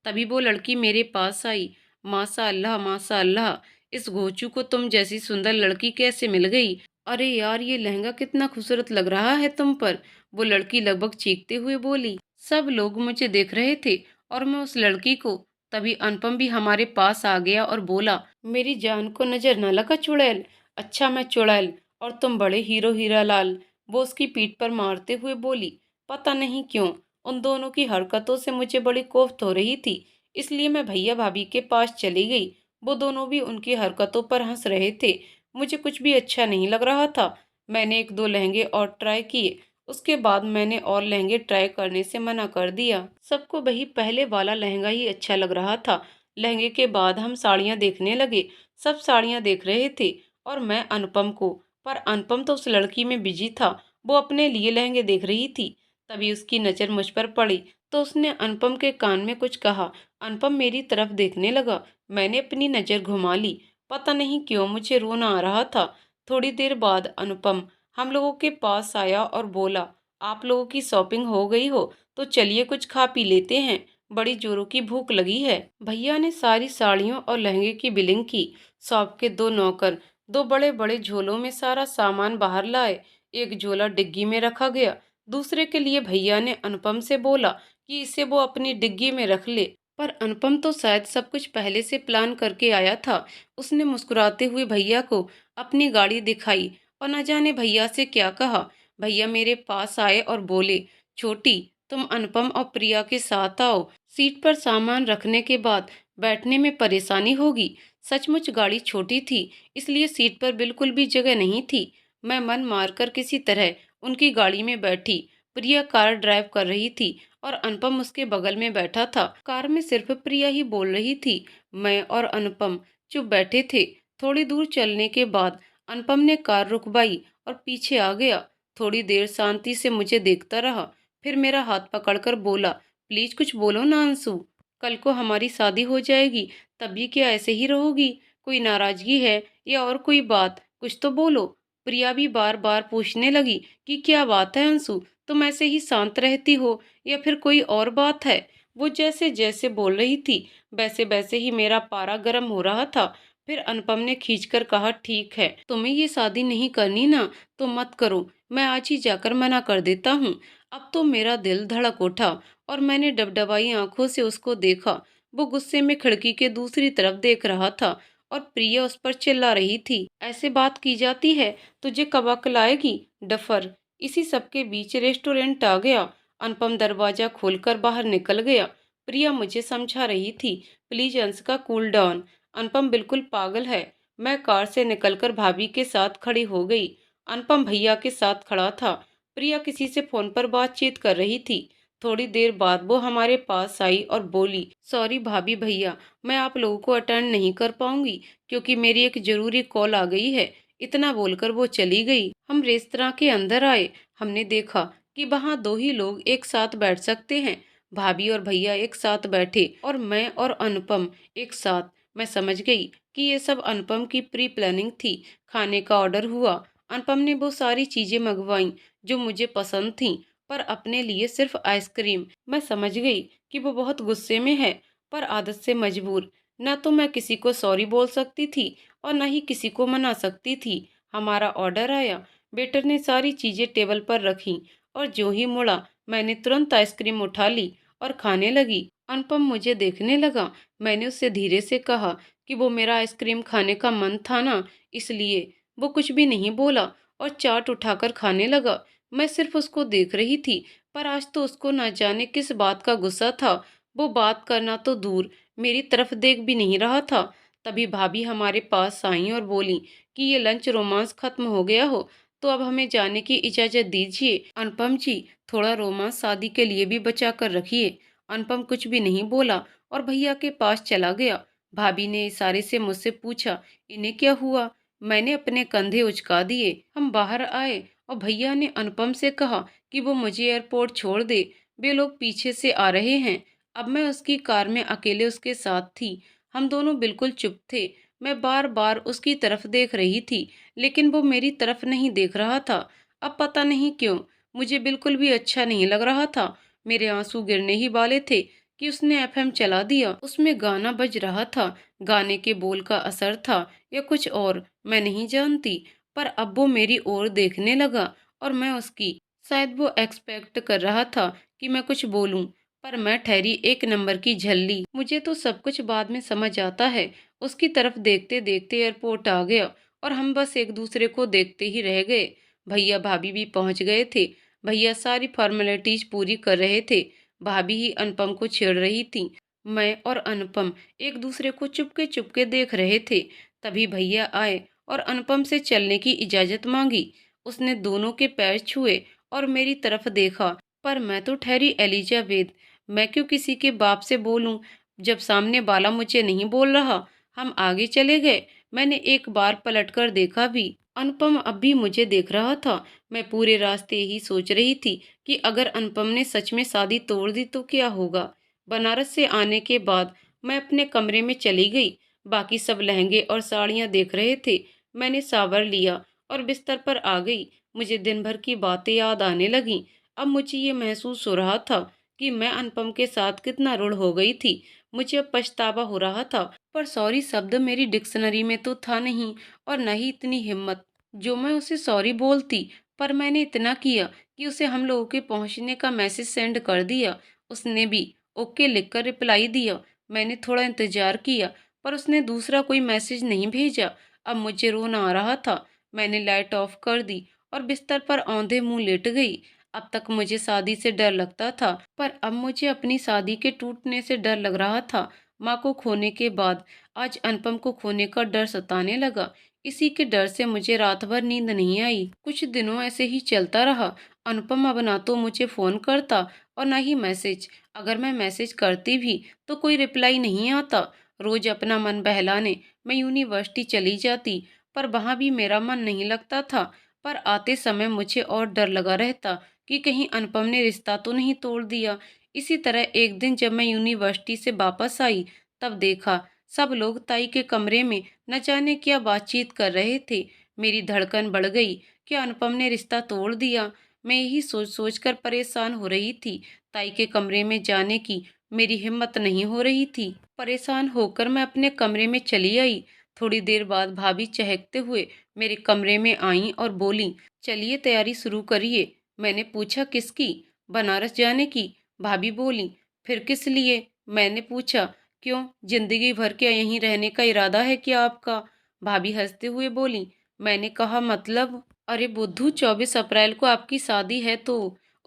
तभी वो लड़की मेरे पास आई। माशा अल्लाह, इस घोचू को तुम जैसी सुंदर लड़की कैसे मिल गई? अरे यार, ये लहंगा कितना खूबसूरत लग रहा है तुम पर। वो लड़की लगभग चीखते हुए बोली। सब लोग मुझे देख रहे थे और मैं उस लड़की को। तभी अनुपम भी हमारे पास आ गया और बोला, मेरी जान को नजर न लगा चुड़ैल। अच्छा मैं चुड़ैल और तुम बड़े हीरो हीरालाल। वो उसकी पीठ पर मारते हुए बोली। पता नहीं क्यों उन दोनों की हरकतों से मुझे बड़ी कोफ्त हो रही थी, इसलिए मैं भैया भाभी के पास चली गई। वो दोनों भी उनकी हरकतों पर हंस रहे थे। मुझे कुछ भी अच्छा नहीं लग रहा था। मैंने एक दो लहंगे और ट्राई किए, उसके बाद मैंने और लहंगे ट्राई करने से मना कर दिया। सबको वही पहले वाला लहंगा ही अच्छा लग रहा था। लहंगे के बाद हम साड़ियाँ देखने लगे। सब साड़ियाँ देख रहे थे और मैं अनुपम को। पर अनुपम तो उस लड़की में बिजी था। वो अपने लिए लहंगे देख रही थी। तभी उसकी नज़र मुझ पर पड़ी तो उसने अनुपम के कान में कुछ कहा। अनुपम मेरी तरफ देखने लगा। मैंने अपनी नज़र घुमा ली। पता नहीं क्यों मुझे रोना आ रहा था। थोड़ी देर बाद अनुपम हम लोगों के पास आया और बोला, आप लोगों की शॉपिंग हो गई हो तो चलिए कुछ खा पी लेते हैं, बड़ी जोरों की भूख लगी है। भैया ने सारी साड़ियों और लहंगे की बिलिंग की। शॉप के दो नौकर दो बड़े बड़े झोलों में सारा सामान बाहर लाए। एक झोला डिग्गी में रखा गया। दूसरे के लिए भैया ने अनुपम से बोला कि इसे वो अपनी डिग्गी में रख ले। पर अनुपम तो शायद सब कुछ पहले से प्लान करके आया था। उसने मुस्कुराते हुए भैया को अपनी गाड़ी दिखाई और न जाने भैया से क्या कहा। भैया मेरे पास आए और बोले, छोटी तुम अनुपम और प्रिया के साथ आओ। सीट पर सामान रखने के बाद बैठने में परेशानी होगी। सचमुच गाड़ी छोटी थी, इसलिए सीट पर बिल्कुल भी जगह नहीं थी। मैं मन मारकर किसी तरह उनकी गाड़ी में बैठी। प्रिया कार ड्राइव कर रही थी और अनुपम उसके बगल में बैठा था। कार में सिर्फ प्रिया ही बोल रही थी। मैं और अनुपम चुप बैठे थे। थोड़ी दूर चलने के बाद अनुपम ने कार रुकवाई और पीछे आ गया। थोड़ी देर शांति से मुझे देखता रहा, फिर मेरा हाथ पकड़कर बोला, प्लीज कुछ बोलो ना अंशु। कल को हमारी शादी हो जाएगी, तब भी क्या ऐसे ही रहोगी? कोई नाराजगी है या और कोई बात? कुछ तो बोलो। प्रिया भी बार बार पूछने लगी कि क्या बात है अंशु, तुम ऐसे ही शांत रहती हो या फिर कोई और बात है? वो जैसे जैसे बोल रही थी वैसे वैसे ही मेरा पारा गर्म हो रहा था। फिर अनुपम ने खींचकर कहा, ठीक है, तुम्हें ये शादी नहीं करनी ना तो मत करो, मैं आज ही जाकर मना कर देता हूँ। अब तो मेरा दिल धड़क उठा और मैंने डबडबाई आंखों से उसको देखा। वो गुस्से में खिड़की के दूसरी तरफ देख रहा था और प्रिया उस पर चिल्ला रही थी, ऐसे बात की जाती है? तुझे कब अक्ल आएगी, डफर। इसी सब के बीच रेस्टोरेंट आ गया। अनुपम दरवाजा खोलकर बाहर निकल गया। प्रिया मुझे समझा रही थी, प्लीज अंश का कूल डाउन। अनुपम बिल्कुल पागल है। मैं कार से निकलकर भाभी के साथ खड़ी हो गई। अनुपम भैया के साथ खड़ा था। प्रिया किसी से फोन पर बातचीत कर रही थी। थोड़ी देर बाद वो हमारे पास आई और बोली, सॉरी भाभी भैया, मैं आप लोगों को अटेंड नहीं कर पाऊंगी क्योंकि मेरी एक जरूरी कॉल आ गई है। इतना बोलकर वो चली गई। हम रेस्तरां के अंदर आए। हमने देखा कि वहाँ दो ही लोग एक साथ बैठ सकते हैं। भाभी और भैया एक साथ बैठे और मैं और अनुपम एक साथ। मैं समझ गई कि ये सब अनुपम की प्री प्लानिंग थी। खाने का ऑर्डर हुआ। अनुपम ने वो सारी चीजें मंगवाई जो मुझे पसंद थीं, पर अपने लिए सिर्फ आइसक्रीम। मैं समझ गई कि वो बहुत गुस्से में है, पर आदत से मजबूर। न तो मैं किसी को सॉरी बोल सकती थी और न ही किसी को मना सकती थी। हमारा ऑर्डर आया। वेटर ने सारी चीजें टेबल पर रखी और जो ही मुड़ा मैंने तुरंत आइसक्रीम उठा ली और खाने लगी। अनुपम मुझे देखने लगा। मैंने उससे धीरे से कहा कि वो मेरा आइसक्रीम खाने का मन था ना, इसलिए। वो कुछ भी नहीं बोला और चाट उठाकर खाने लगा। मैं सिर्फ उसको देख रही थी, पर आज तो उसको न जाने किस बात का गुस्सा था। वो बात करना तो दूर, मेरी तरफ देख भी नहीं रहा था। तभी भाभी हमारे पास आई और बोली कि ये लंच रोमांस खत्म हो गया हो तो अब हमें जाने की इजाजत दीजिए। अनुपम जी, थोड़ा रोमांस शादी के लिए भी बचा कर रखिए। अनुपम कुछ भी नहीं बोला और भैया के पास चला गया। भाभी ने इशारे से मुझसे पूछा, इन्हें क्या हुआ? मैंने अपने कंधे उचका दिए। हम बाहर आए और भैया ने अनुपम से कहा कि वो मुझे एयरपोर्ट छोड़ दे, वे लोग पीछे से आ रहे हैं। अब मैं उसकी कार में अकेले उसके साथ थी। हम दोनों बिल्कुल चुप थे। मैं बार बार उसकी तरफ देख रही थी, लेकिन वो मेरी तरफ नहीं देख रहा था। अब पता नहीं क्यों मुझे बिल्कुल भी अच्छा नहीं लग रहा था। मेरे आंसू गिरने ही वाले थे कि उसने एफएम चला दिया। उसमें गाना बज रहा था। गाने के बोल का असर था या कुछ और, मैं नहीं जानती। पर अब वो मेरी ओर देखने लगा और मैं उसकी। शायद वो एक्सपेक्ट कर रहा था कि मैं कुछ बोलूं, पर मैं ठहरी एक नंबर की झल्ली। मुझे तो सब कुछ बाद में समझ आता है। उसकी तरफ देखते देखते एयरपोर्ट आ गया और हम बस एक दूसरे को देखते ही रह गए। भैया भाभी भी पहुंच गए थे। भैया सारी फॉर्मेलिटीज पूरी कर रहे थे। भाभी ही अनुपम को छेड़ रही थी। मैं और अनुपम एक दूसरे को चुपके चुपके देख रहे थे। तभी भैया आए और अनुपम से चलने की इजाजत मांगी। उसने दोनों के पैर छुए और मेरी तरफ देखा। पर मैं तो ठहरी एलिजाबेथ। मैं क्यों किसी के बाप से बोलूं जब सामने वाला मुझे नहीं बोल रहा। हम आगे चले गए। मैंने एक बार पलटकर देखा भी। अनुपम अब भी मुझे देख रहा था। मैं पूरे रास्ते यही सोच रही थी कि अगर अनुपम ने सच में शादी तोड़ दी तो क्या होगा। बनारस से आने के बाद मैं अपने कमरे में चली गई। बाकी सब लहंगे और साड़ियां देख रहे थे। मैंने सावर लिया और बिस्तर पर आ गई। मुझे दिन भर की बातें याद आने लगीं। अब मुझे ये महसूस हो रहा था कि मैं अनुपम के साथ कितना रूढ़ हो गई थी। मुझे अब पछतावा हो रहा था, पर सॉरी शब्द मेरी डिक्शनरी में तो था नहीं और न ही इतनी हिम्मत जो मैं उसे सॉरी बोलती। पर मैंने इतना किया कि उसे हम लोगों के पहुंचने का मैसेज सेंड कर दिया। उसने भी ओके लिखकर रिप्लाई दिया। मैंने थोड़ा इंतजार किया, पर उसने दूसरा कोई मैसेज नहीं भेजा। अब मुझे रोना आ रहा था। मैंने लाइट ऑफ कर दी और बिस्तर पर औंधे मुंह लेट गई। अब तक मुझे शादी से डर लगता था, पर अब मुझे अपनी शादी के टूटने से डर लग रहा था। माँ को खोने के बाद आज अनुपम को खोने का डर सताने लगा। इसी के डर से मुझे रात भर नींद नहीं आई। कुछ दिनों ऐसे ही चलता रहा। अनुपम अब ना तो मुझे फोन करता और ना ही मैसेज। अगर मैं मैसेज करती भी तो कोई रिप्लाई नहीं आता। रोज अपना मन बहलाने मैं यूनिवर्सिटी चली जाती, पर वहां भी मेरा मन नहीं लगता था। पर आते समय मुझे और डर लगा रहता कि कहीं अनुपम ने रिश्ता तो नहीं तोड़ दिया। इसी तरह एक दिन जब मैं यूनिवर्सिटी से वापस आई, तब देखा सब लोग ताई के कमरे में न जाने क्या बातचीत कर रहे थे। मेरी धड़कन बढ़ गई। क्या अनुपम ने रिश्ता तोड़ दिया? मैं यही सोच सोच कर परेशान हो रही थी। ताई के कमरे में जाने की मेरी हिम्मत नहीं हो रही थी। परेशान होकर मैं अपने कमरे में चली आई। थोड़ी देर बाद भाभी चहकते हुए मेरे कमरे में आईं और बोली, चलिए तैयारी शुरू करिए। मैंने पूछा, किसकी? बनारस जाने की। भाभी बोली, फिर किस लिए? मैंने पूछा, क्यों, जिंदगी भर क्या यहीं रहने का इरादा है क्या आपका? भाभी हंसते हुए बोली। मैंने कहा, मतलब? अरे बुद्धू, 24 अप्रैल को आपकी शादी है तो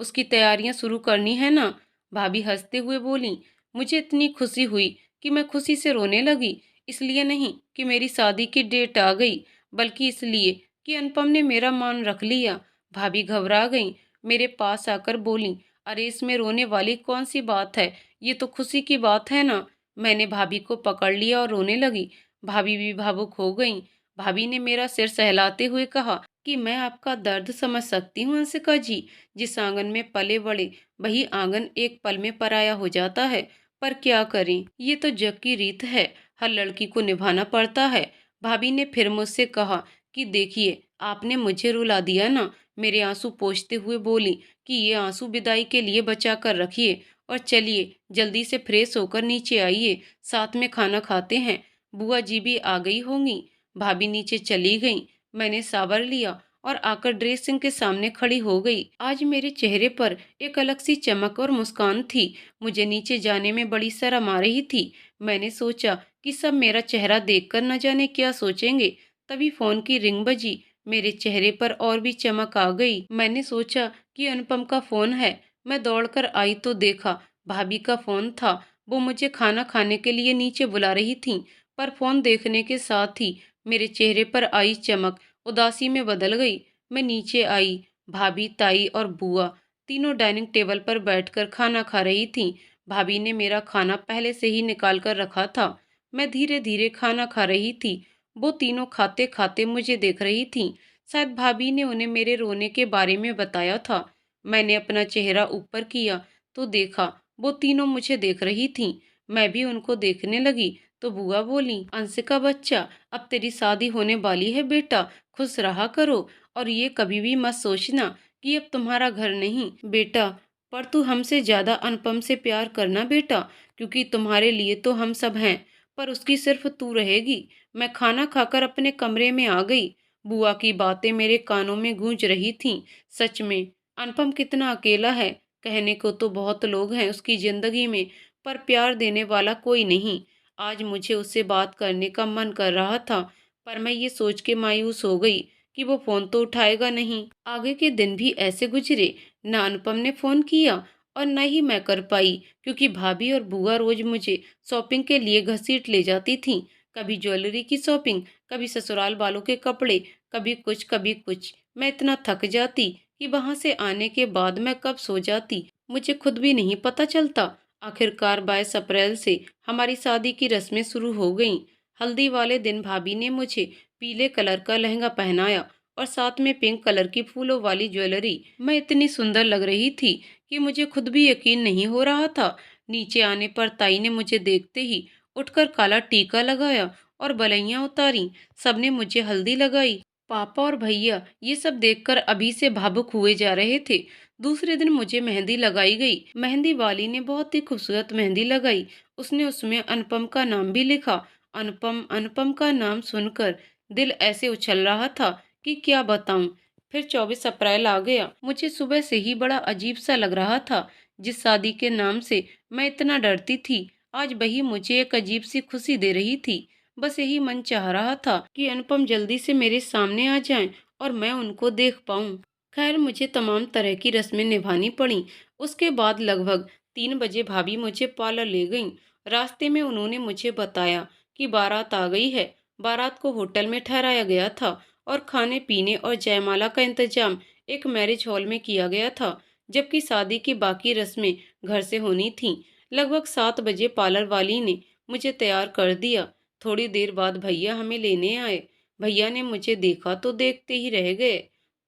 उसकी तैयारियां शुरू करनी है ना। भाभी हंसते हुए बोली। मुझे इतनी खुशी हुई कि मैं खुशी से रोने लगी। इसलिए नहीं कि मेरी शादी की डेट आ गई, बल्कि इसलिए कि अनुपम ने मेरा मान रख लिया। भाभी घबरा गई। मेरे पास आकर बोली, अरे इसमें रोने वाली कौन सी बात है, ये तो खुशी की बात है ना। मैंने भाभी को पकड़ लिया और रोने लगी। भाभी भी भावुक हो गई। भाभी ने मेरा सिर सहलाते हुए कहा कि मैं आपका दर्द समझ सकती हूँ अंशिका जी। जिस आंगन में पले बड़े, वही आंगन एक पल में पराया हो जाता है। पर क्या करें, ये तो जग की रीत है, हर लड़की को निभाना पड़ता है। भाभी ने फिर मुझसे कहा कि देखिए, आपने मुझे रुला दिया ना। मेरे आंसू पोंछते हुए बोली कि ये आंसू विदाई के लिए बचा कर रखिए और चलिए जल्दी से फ्रेश होकर नीचे आइए, साथ में खाना खाते हैं। बुआ जी भी आ गई होंगी। भाभी नीचे चली गई। मैंने सावर लिया और आकर ड्रेसिंग के सामने खड़ी हो गई। आज मेरे चेहरे पर एक अलग सी चमक और मुस्कान थी। मुझे नीचे जाने में बड़ी शर्म आ रही थी। मैंने सोचा कि सब मेरा चेहरा देखकर न जाने क्या सोचेंगे। तभी फोन की रिंग बजी। मेरे चेहरे पर और भी चमक आ गई। मैंने सोचा कि अनुपम का फोन है। मैं दौड़कर आई तो देखा भाभी का फोन था। वो मुझे खाना खाने के लिए नीचे बुला रही थीं। पर फोन देखने के साथ ही मेरे चेहरे पर आई चमक उदासी में बदल गई। मैं नीचे आई। भाभी, ताई और बुआ तीनों डाइनिंग टेबल पर बैठकर खाना खा रही थीं। भाभी ने मेरा खाना पहले से ही निकाल कर रखा था। मैं धीरे धीरे खाना खा रही थी। वो तीनों खाते खाते मुझे देख रही थीं। शायद भाभी ने उन्हें मेरे रोने के बारे में बताया था। मैंने अपना चेहरा ऊपर किया तो देखा वो तीनों मुझे देख रही थीं। मैं भी उनको देखने लगी तो बुआ बोली, अंशिका बच्चा, अब तेरी शादी होने वाली है बेटा, खुश रहा करो और ये कभी भी मत सोचना कि अब तुम्हारा घर नहीं बेटा। पर तू हमसे ज्यादा अनुपम से प्यार करना बेटा, क्योंकि तुम्हारे लिए तो हम सब हैं, पर उसकी सिर्फ तू रहेगी। मैं खाना खाकर अपने कमरे में आ गई। बुआ की बातें मेरे कानों में गूंज रही थीं। सच में अनुपम कितना अकेला है। कहने को तो बहुत लोग हैं उसकी जिंदगी में, पर प्यार देने वाला कोई नहीं। आज मुझे उससे बात करने का मन कर रहा था, पर मैं ये सोच के मायूस हो गई कि वो फोन तो उठाएगा नहीं। आगे के दिन भी ऐसे गुजरे। ना अनुपम ने फोन किया और न ही मैं कर पाई, क्योंकि भाभी और बुआ रोज मुझे शॉपिंग के लिए घसीट ले जाती थीं। कभी ज्वेलरी की शॉपिंग, कभी ससुराल वालों के कपड़े, कभी कुछ कभी कुछ। मैं इतना थक जाती कि वहां से आने के बाद मैं कब सो जाती मुझे खुद भी नहीं पता चलता। आखिरकार 22 अप्रैल से हमारी शादी की रस्में शुरू हो गईं। हल्दी वाले दिन भाभी ने मुझे पीले कलर का लहंगा पहनाया और साथ में पिंक कलर की फूलों वाली ज्वेलरी। मैं इतनी सुंदर लग रही थी कि मुझे खुद भी यकीन नहीं हो रहा था। नीचे आने पर ताई ने मुझे देखते ही उठकर काला टीका लगाया और बलैया उतारी। सबने मुझे हल्दी लगाई। पापा और भैया ये सब देखकर अभी से भावुक हुए जा रहे थे। दूसरे दिन मुझे मेहंदी लगाई गई। मेहंदी वाली ने बहुत ही खूबसूरत मेहंदी लगाई। उसने उसमें अनुपम का नाम भी लिखा। अनुपम अनुपम का नाम सुनकर दिल ऐसे उछल रहा था कि क्या बताऊं। फिर 24 अप्रैल आ गया। मुझे सुबह से ही बड़ा अजीब सा लग रहा था। जिस शादी के नाम से मैं इतना डरती थी, आज वही मुझे एक अजीब सी खुशी दे रही थी। बस यही मन चाह रहा था कि अनुपम जल्दी से मेरे सामने आ जाएं और मैं उनको देख पाऊं। खैर, मुझे तमाम तरह की रस्में निभानी पड़ी। उसके बाद लगभग 3 बजे भाभी मुझे पार्लर ले गईं। रास्ते में उन्होंने मुझे बताया कि बारात आ गई है। बारात को होटल में ठहराया गया था और खाने पीने और जयमाला का इंतजाम एक मैरिज हॉल में किया गया था, जबकि शादी की बाकी रस्में घर से होनी थीं। लगभग 7 बजे पार्लर वाली ने मुझे तैयार कर दिया। थोड़ी देर बाद भैया हमें लेने आए। भैया ने मुझे देखा तो देखते ही रह गए।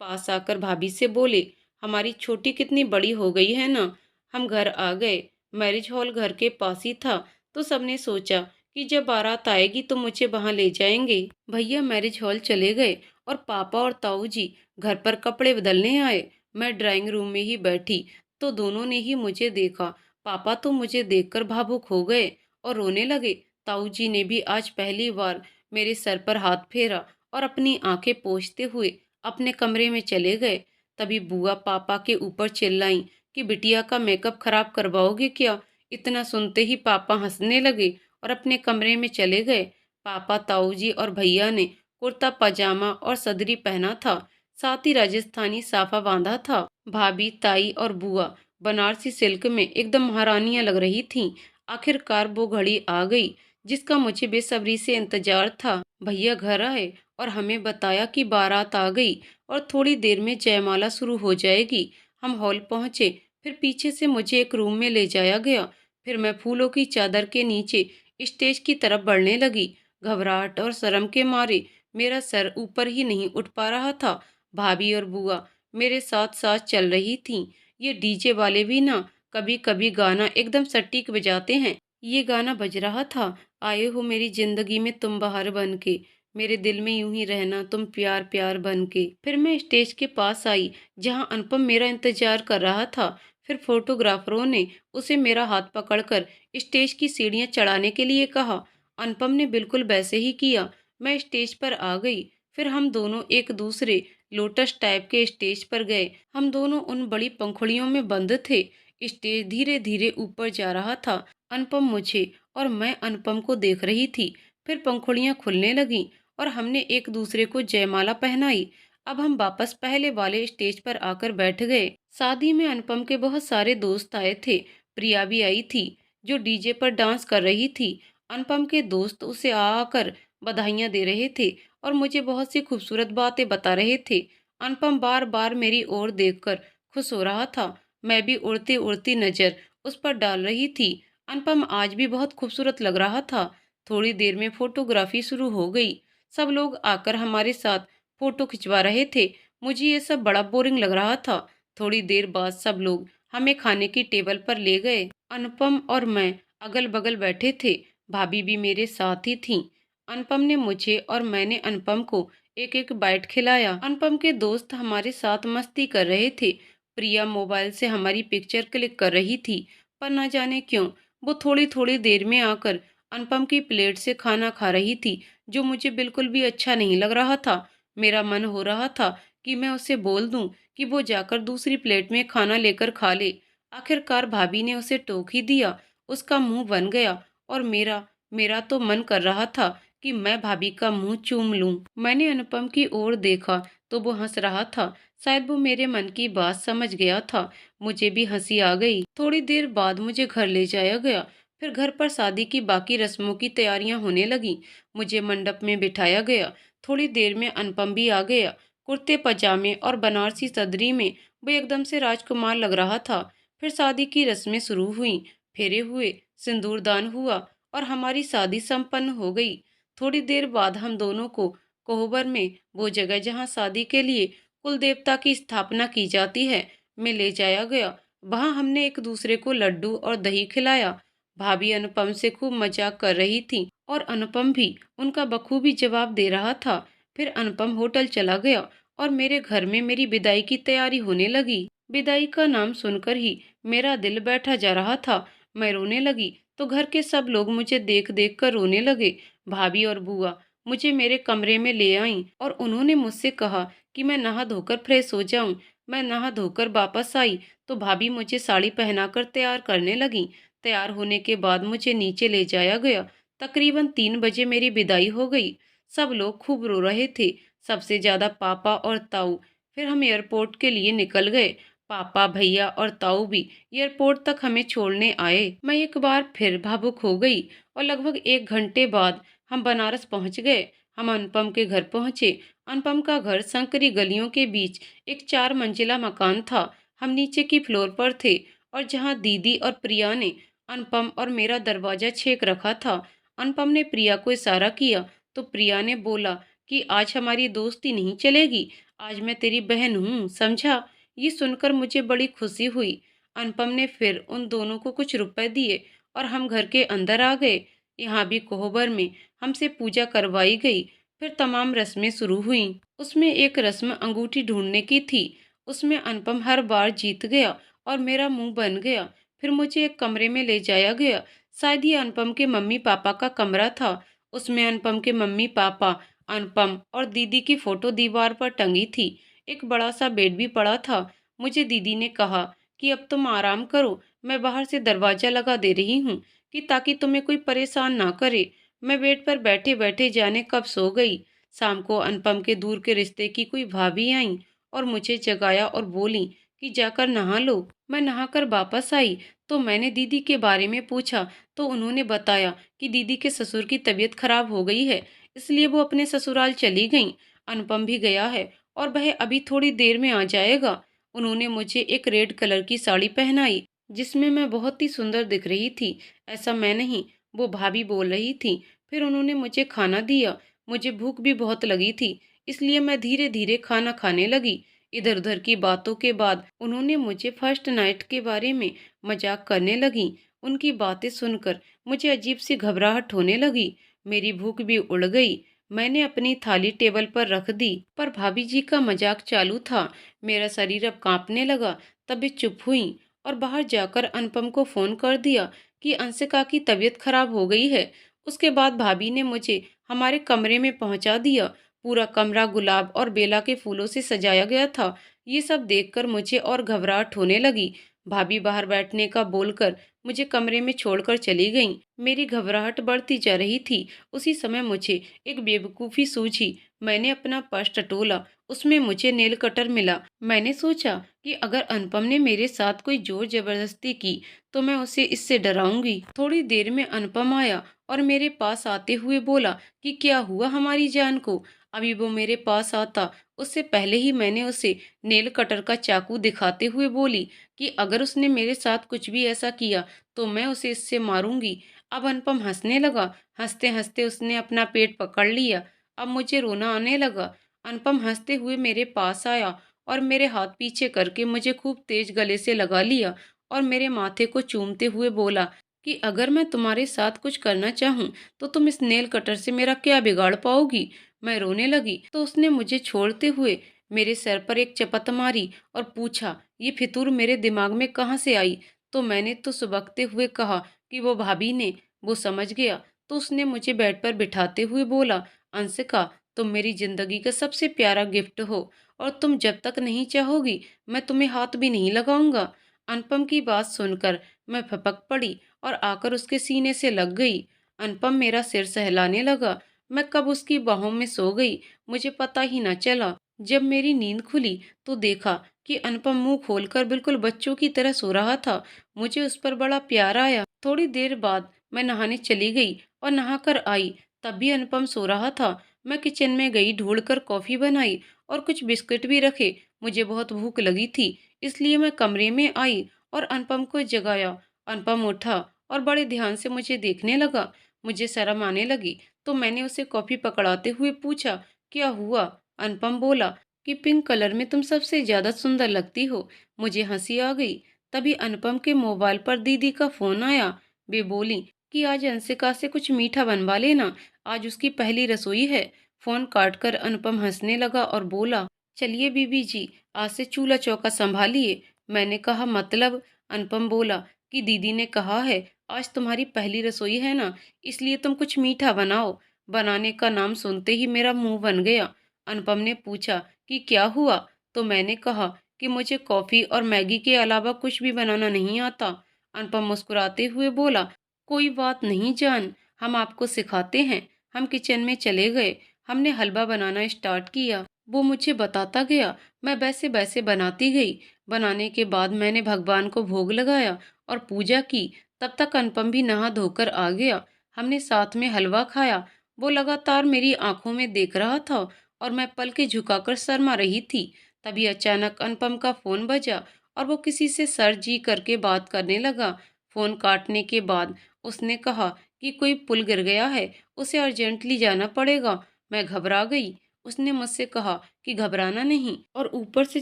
पास आकर भाभी से बोले, हमारी छोटी कितनी बड़ी हो गई है ना। हम घर आ गए। मैरिज हॉल घर के पास ही था, तो सबने सोचा कि जब बारात आएगी तो मुझे वहां ले जाएंगे। भैया मैरिज हॉल चले गए और पापा और ताऊ जी घर पर कपड़े बदलने आए। मैं ड्राइंग रूम में ही बैठी तो दोनों ने ही मुझे देखा। पापा तो मुझे देखकर भावुक हो गए और रोने लगे। ताऊ जी ने भी आज पहली बार मेरे सर पर हाथ फेरा और अपनी आंखें पोंछते हुए अपने कमरे में चले गए। तभी बुआ पापा के ऊपर चिल्लाई कि बिटिया का मेकअप खराब करवाओगे क्या। इतना सुनते ही पापा हंसने लगे और अपने कमरे में चले गए। पापा, ताऊ जी और भैया ने कुर्ता पजामा और सदरी पहना था, साथ ही राजस्थानी साफा बांधा था। भाभी, ताई और बुआ बनारसी सिल्क में एकदम महारानियां लग रही थीं। आखिरकार वो घड़ी आ गई जिसका मुझे बेसब्री से इंतजार था। भैया घर आए और हमें बताया कि बारात आ गई और थोड़ी देर में जयमाला शुरू हो जाएगी। हम हॉल पहुंचे। फिर पीछे से मुझे एक रूम में ले जाया गया। फिर मैं फूलों की चादर के नीचे स्टेज की तरफ बढ़ने लगी। घबराहट और शर्म के मारे मेरा सर ऊपर ही नहीं उठ पा रहा था। भाभी और बुआ मेरे साथ साथ चल रही थीं। ये डीजे वाले भी ना कभी कभी गाना एकदम सटीक बजाते हैं। ये गाना बज रहा था, आए हो मेरी जिंदगी में तुम बहार बन के, मेरे दिल में यूं ही रहना तुम प्यार प्यार बन के। फिर मैं स्टेज के पास आई जहां अनुपम मेरा इंतजार कर रहा था। फिर फोटोग्राफरों ने उसे मेरा हाथ पकड़कर स्टेज की सीढ़ियां चढ़ाने के लिए कहा। अनुपम ने बिल्कुल वैसे ही किया। मैं स्टेज पर आ गई। फिर हम दोनों एक दूसरे लोटस टाइप के स्टेज पर गए। हम दोनों उन बड़ी पंखुड़ियों में बंद थे। स्टेज धीरे धीरे ऊपर जा रहा था। अनुपम मुझे और मैं अनुपम को देख रही थी। फिर पंखुड़ियां खुलने लगीं और हमने एक दूसरे को जयमाला पहनाई। अब हम वापस पहले वाले स्टेज पर आकर बैठ गए। शादी में अनुपम के बहुत सारे दोस्त आए थे। प्रिया भी आई थी, जो डीजे पर डांस कर रही थी। अनुपम के दोस्त उसे आकर बधाइयां दे रहे थे और मुझे बहुत सी खूबसूरत बातें बता रहे थे। अनुपम बार बार मेरी ओर देखकर खुश हो रहा था। मैं भी उड़ती उड़ती नजर उस पर डाल रही थी। अनुपम आज भी बहुत खूबसूरत लग रहा था। थोड़ी देर में फोटोग्राफी शुरू हो गई। सब लोग आकर हमारे साथ फोटो खिंचवा रहे थे। मुझे ये सब बड़ा बोरिंग लग रहा था। थोड़ी देर बाद सब लोग हमें खाने की टेबल पर ले गए। अनुपम और मैं अगल बगल बैठे थे। भाभी भी मेरे साथ ही थीं। अनुपम ने मुझे और मैंने अनुपम को एक एक बाइट खिलाया। अनुपम के दोस्त हमारे साथ मस्ती कर रहे थे। प्रिया मोबाइल से हमारी पिक्चर क्लिक कर रही थी, पर न जाने क्यों वो थोड़ी थोड़ी देर में आकर अनुपम की प्लेट से खाना खा रही थी, जो मुझे बिल्कुल भी अच्छा नहीं लग रहा था। मेरा मन हो रहा था कि मैं उसे बोल दूं कि वो जाकर दूसरी प्लेट में खाना लेकर खा ले। आखिरकार भाभी ने उसे टोक ही दिया। उसका मुंह बन गया और मेरा मेरा तो मन कर रहा था कि मैं भाभी का मुंह चूम लूं। मैंने अनुपम की ओर देखा तो वो हंस रहा था। शायद वो मेरे मन की बात समझ गया था। मुझे भी हंसी आ गई। थोड़ी देर बाद मुझे घर ले जाया गया। फिर घर पर शादी की बाकी रस्मों की तैयारियां होने लगी। मुझे मंडप में बिठाया गया। थोड़ी देर में अनुपम भी आ गया, कुर्ते पजामे और बनारसी सदरी में। वो एकदम से राजकुमार लग रहा था। फिर शादी की रस्में शुरू हुई। फेरे हुए, सिंदूरदान हुआ और हमारी शादी संपन्न हो गई। थोड़ी देर बाद हम दोनों को कोहबर में, वो जगह जहाँ शादी के लिए कुल देवता की स्थापना की जाती है, में ले जाया गया। वहां हमने एक दूसरे को लड्डू और दही खिलाया। भाभी अनुपम से खूब मजाक कर रही थी और अनुपम भी उनका बखूबी जवाब दे रहा था। फिर अनुपम होटल चला गया और मेरे घर में मेरी विदाई की तैयारी होने लगी। विदाई का नाम सुनकर ही मेरा दिल बैठा जा रहा था। मैं रोने लगी तो घर के सब लोग मुझे देख देख कर रोने लगे। भाभी और बुआ मुझे मेरे कमरे में ले आईं और उन्होंने मुझसे कहा कि मैं नहा धोकर फ्रेश हो जाऊं। मैं नहा धोकर वापस आई तो भाभी मुझे साड़ी पहनाकर तैयार करने लगी। तैयार होने के बाद मुझे नीचे ले जाया गया। तकरीबन 3 बजे मेरी विदाई हो गई। सब लोग खूब रो रहे थे, सबसे ज्यादा पापा और ताऊ। फिर हम एयरपोर्ट के लिए निकल गए। पापा, भैया और ताऊ भी एयरपोर्ट तक हमें छोड़ने आए। मैं एक बार फिर भावुक हो गई और लगभग 1 घंटे बाद हम बनारस पहुंच गए। हम अनुपम के घर पहुंचे। अनुपम का घर संकरी गलियों के बीच एक 4 मंजिला मकान था। हम नीचे की फ्लोर पर थे और जहां दीदी और प्रिया ने अनुपम और मेरा दरवाजा छेक रखा था। अनुपम ने प्रिया को इशारा किया तो प्रिया ने बोला कि आज हमारी दोस्ती नहीं चलेगी, आज मैं तेरी बहन हूँ, समझा। ये सुनकर मुझे बड़ी खुशी हुई। अनुपम ने फिर उन दोनों को कुछ रुपए दिए और हम घर के अंदर आ गए। यहाँ भी कोहबर में हमसे पूजा करवाई गई। फिर तमाम रस्में शुरू हुईं। उसमें एक रस्म अंगूठी ढूंढने की थी। उसमें अनुपम हर बार जीत गया और मेरा मुंह बन गया। फिर मुझे एक कमरे में ले जाया गया। शायद ये अनुपम के मम्मी पापा का कमरा था। उसमें अनुपम के मम्मी पापा, अनुपम और दीदी की फोटो दीवार पर टंगी थी। एक बड़ा सा बेड भी पड़ा था। मुझे दीदी ने कहा कि अब तुम आराम करो, मैं बाहर से दरवाजा लगा दे रही हूँ कि ताकि तुम्हें कोई परेशान ना करे। मैं बेड पर बैठे बैठे जाने कब सो गई। शाम को अनुपम के दूर के रिश्ते की कोई भाभी आई और मुझे जगाया और बोली कि जाकर नहा लो। मैं नहाकर वापस आई तो मैंने दीदी के बारे में पूछा तो उन्होंने बताया कि दीदी के ससुर की तबीयत खराब हो गई है, इसलिए वो अपने ससुराल चली गईं। अनुपम भी गया है और वह अभी थोड़ी देर में आ जाएगा। उन्होंने मुझे एक रेड कलर की साड़ी पहनाई जिसमें मैं बहुत ही सुंदर दिख रही थी। ऐसा मैं नहीं, वो भाभी बोल रही थी। फिर उन्होंने मुझे खाना दिया। मुझे भूख भी बहुत लगी थी, इसलिए मैं धीरे धीरे खाना खाने लगी। इधर उधर की बातों के बाद उन्होंने मुझे फर्स्ट नाइट के बारे में मजाक करने लगी। उनकी बातें सुनकर मुझे अजीब सी घबराहट होने लगी। मेरी भूख भी उड़ गई। मैंने अपनी थाली टेबल पर रख दी, पर भाभी जी का मजाक चालू था। मेरा शरीर अब कांपने लगा। तभी चुप हुई और बाहर जाकर अनुपम को फोन कर दिया कि अंशिका की तबीयत खराब हो गई है। उसके बाद भाभी ने मुझे हमारे कमरे में पहुंचा दिया। पूरा कमरा गुलाब और बेला के फूलों से सजाया गया था। ये सब देखकर मुझे और घबराहट होने लगी। भाभी बाहर बैठने का बोलकर मुझे कमरे में छोड़कर चली गईं। मेरी घबराहट बढ़ती जा रही थी। उसी समय मुझे एक बेवकूफ़ी सूझी। मैंने अपना पर्स टटोला, उसमें मुझे नेल कटर मिला। मैंने सोचा कि अगर अनुपम ने मेरे साथ कोई जोर जबरदस्ती की तो मैं उसे इससे डराऊंगी। थोड़ी देर में अनुपम आया और मेरे पास आते हुए बोला कि क्या हुआ हमारी जान को। अभी वो मेरे पास आता उससे पहले ही मैंने उसे नेल कटर का चाकू दिखाते हुए बोली कि अगर उसने मेरे साथ कुछ भी ऐसा किया तो मैं उसे इससे मारूंगी। अब अनुपम हंसने लगा। हंसते हंसते उसने अपना पेट पकड़ लिया। अब मुझे रोना आने लगा। अनुपम हंसते हुए मेरे पास आया और मेरे हाथ पीछे करके मुझे खूब तेज गले से लगा लिया और मेरे माथे को चूमते हुए बोला कि अगर मैं तुम्हारे साथ कुछ करना चाहूँ तो तुम इस नेल कटर से मेरा क्या बिगाड़ पाओगी। मैं रोने लगी तो उसने मुझे छोड़ते हुए मेरे सर पर एक चपत मारी और पूछा ये फितूर मेरे दिमाग में कहाँ से आई? तो मैंने तो सुबकते हुए कहा कि वो भाभी ने। वो समझ गया, तो उसने मुझे बेड पर बिठाते हुए बोला, अंशिका, तुम मेरी जिंदगी का सबसे प्यारा गिफ्ट हो, और तुम जब तक नहीं चाहोगी मैं तुम्हें हाथ भी नहीं लगाऊंगा। अनुपम की बात सुनकर मैं फपक पड़ी और आकर उसके सीने से लग गई। अनुपम मेरा सिर सहलाने लगा। मैं कब उसकी बाहों में सो गई, मुझे पता ही न चला। जब मेरी नींद खुली तो देखा कि अनुपम मुंह खोलकर बिल्कुल बच्चों की तरह सो रहा था। मुझे उस पर बड़ा प्यार आया। थोड़ी देर बाद मैं नहाने चली गई और नहाकर आई, तब भी अनुपम सो रहा था। मैं किचन में गई, ढूंढकर कॉफी बनाई और कुछ बिस्किट भी रखे। मुझे बहुत भूख लगी थी, इसलिए मैं कमरे में आई और अनुपम को जगाया। अनुपम उठा और बड़े ध्यान से मुझे देखने लगा। मुझे शर्म आने लगी, तो मैंने उसे कॉफी पकड़ाते हुए पूछा, क्या हुआ? अनुपम बोला कि पिंक कलर में तुम सबसे ज्यादा सुंदर लगती हो। मुझे हंसी आ गई। तभी अनुपम के मोबाइल पर दीदी का फोन आया। वे बोली कि आज अंशिका से कुछ मीठा बनवा लेना, आज उसकी पहली रसोई है। फोन काटकर अनुपम हंसने लगा और बोला, चलिए बीबी जी, आज से चूल्हा चौका संभालिए। मैंने कहा, मतलब? अनुपम बोला कि दीदी ने कहा है आज तुम्हारी पहली रसोई है ना, इसलिए तुम कुछ मीठा बनाओ। बनाने का नाम सुनते ही मेरा मुंह बन गया। अनुपम ने पूछा कि क्या हुआ, तो मैंने कहा कि मुझे कॉफी और मैगी के अलावा कुछ भी बनाना नहीं आता। अनुपम मुस्कुराते हुए बोला, कोई बात नहीं जान, हम आपको सिखाते हैं। हम किचन में चले गए। हमने हलवा बनाना स्टार्ट किया। वो मुझे बताता गया, मैं वैसे वैसे बनाती गई। बनाने के बाद मैंने भगवान को भोग लगाया और पूजा की। तब तक अनुपम भी नहा धोकर आ गया। हमने साथ में हलवा खाया। वो लगातार मेरी आंखों में देख रहा था और मैं पलकें झुकाकर शर्मा रही थी। तभी अचानक अनुपम का फोन बजा और वो किसी से सर जी करके बात करने लगा। फोन काटने के बाद उसने कहा कि कोई पुल गिर गया है, उसे अर्जेंटली जाना पड़ेगा। मैं घबरा गई। उसने मुझसे कहा कि घबराना नहीं और ऊपर से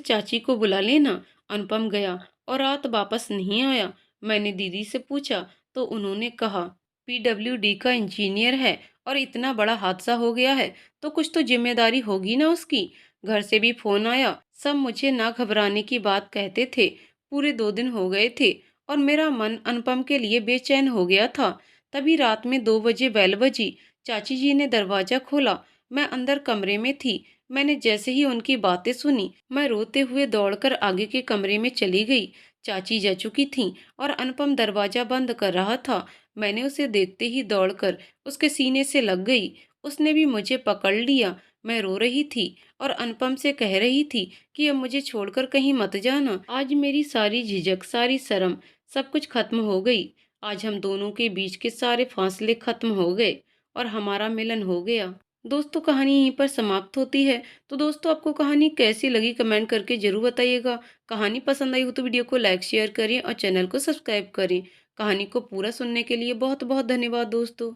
चाची को बुला लेना। अनुपम गया और रात वापस नहीं आया। मैंने दीदी से पूछा तो उन्होंने कहा, पीडब्ल्यूडी का इंजीनियर है और इतना बड़ा हादसा हो गया है तो कुछ तो जिम्मेदारी होगी ना उसकी। घर से भी फोन आया, सब मुझे ना घबराने की बात कहते थे। पूरे 2 दिन हो गए थे और मेरा मन अनुपम के लिए बेचैन हो गया था। तभी रात में 2 बजे बेल बजी। चाची जी ने दरवाजा खोला। मैं अंदर कमरे में थी। मैंने जैसे ही उनकी बातें सुनी, मैं रोते हुए दौड़कर आगे के कमरे में चली गई। चाची जा चुकी थीं और अनुपम दरवाजा बंद कर रहा था। मैंने उसे देखते ही दौड़कर उसके सीने से लग गई। उसने भी मुझे पकड़ लिया। मैं रो रही थी और अनुपम से कह रही थी कि अब मुझे छोड़कर कहीं मत जाना। आज मेरी सारी झिझक, सारी शर्म, सब कुछ खत्म हो गई। आज हम दोनों के बीच के सारे फासले खत्म हो गए और हमारा मिलन हो गया। दोस्तों, कहानी यहीं पर समाप्त होती है। तो दोस्तों, आपको कहानी कैसी लगी कमेंट करके जरूर बताइएगा। कहानी पसंद आई हो तो वीडियो को लाइक शेयर करें और चैनल को सब्सक्राइब करें। कहानी को पूरा सुनने के लिए बहुत बहुत धन्यवाद दोस्तों।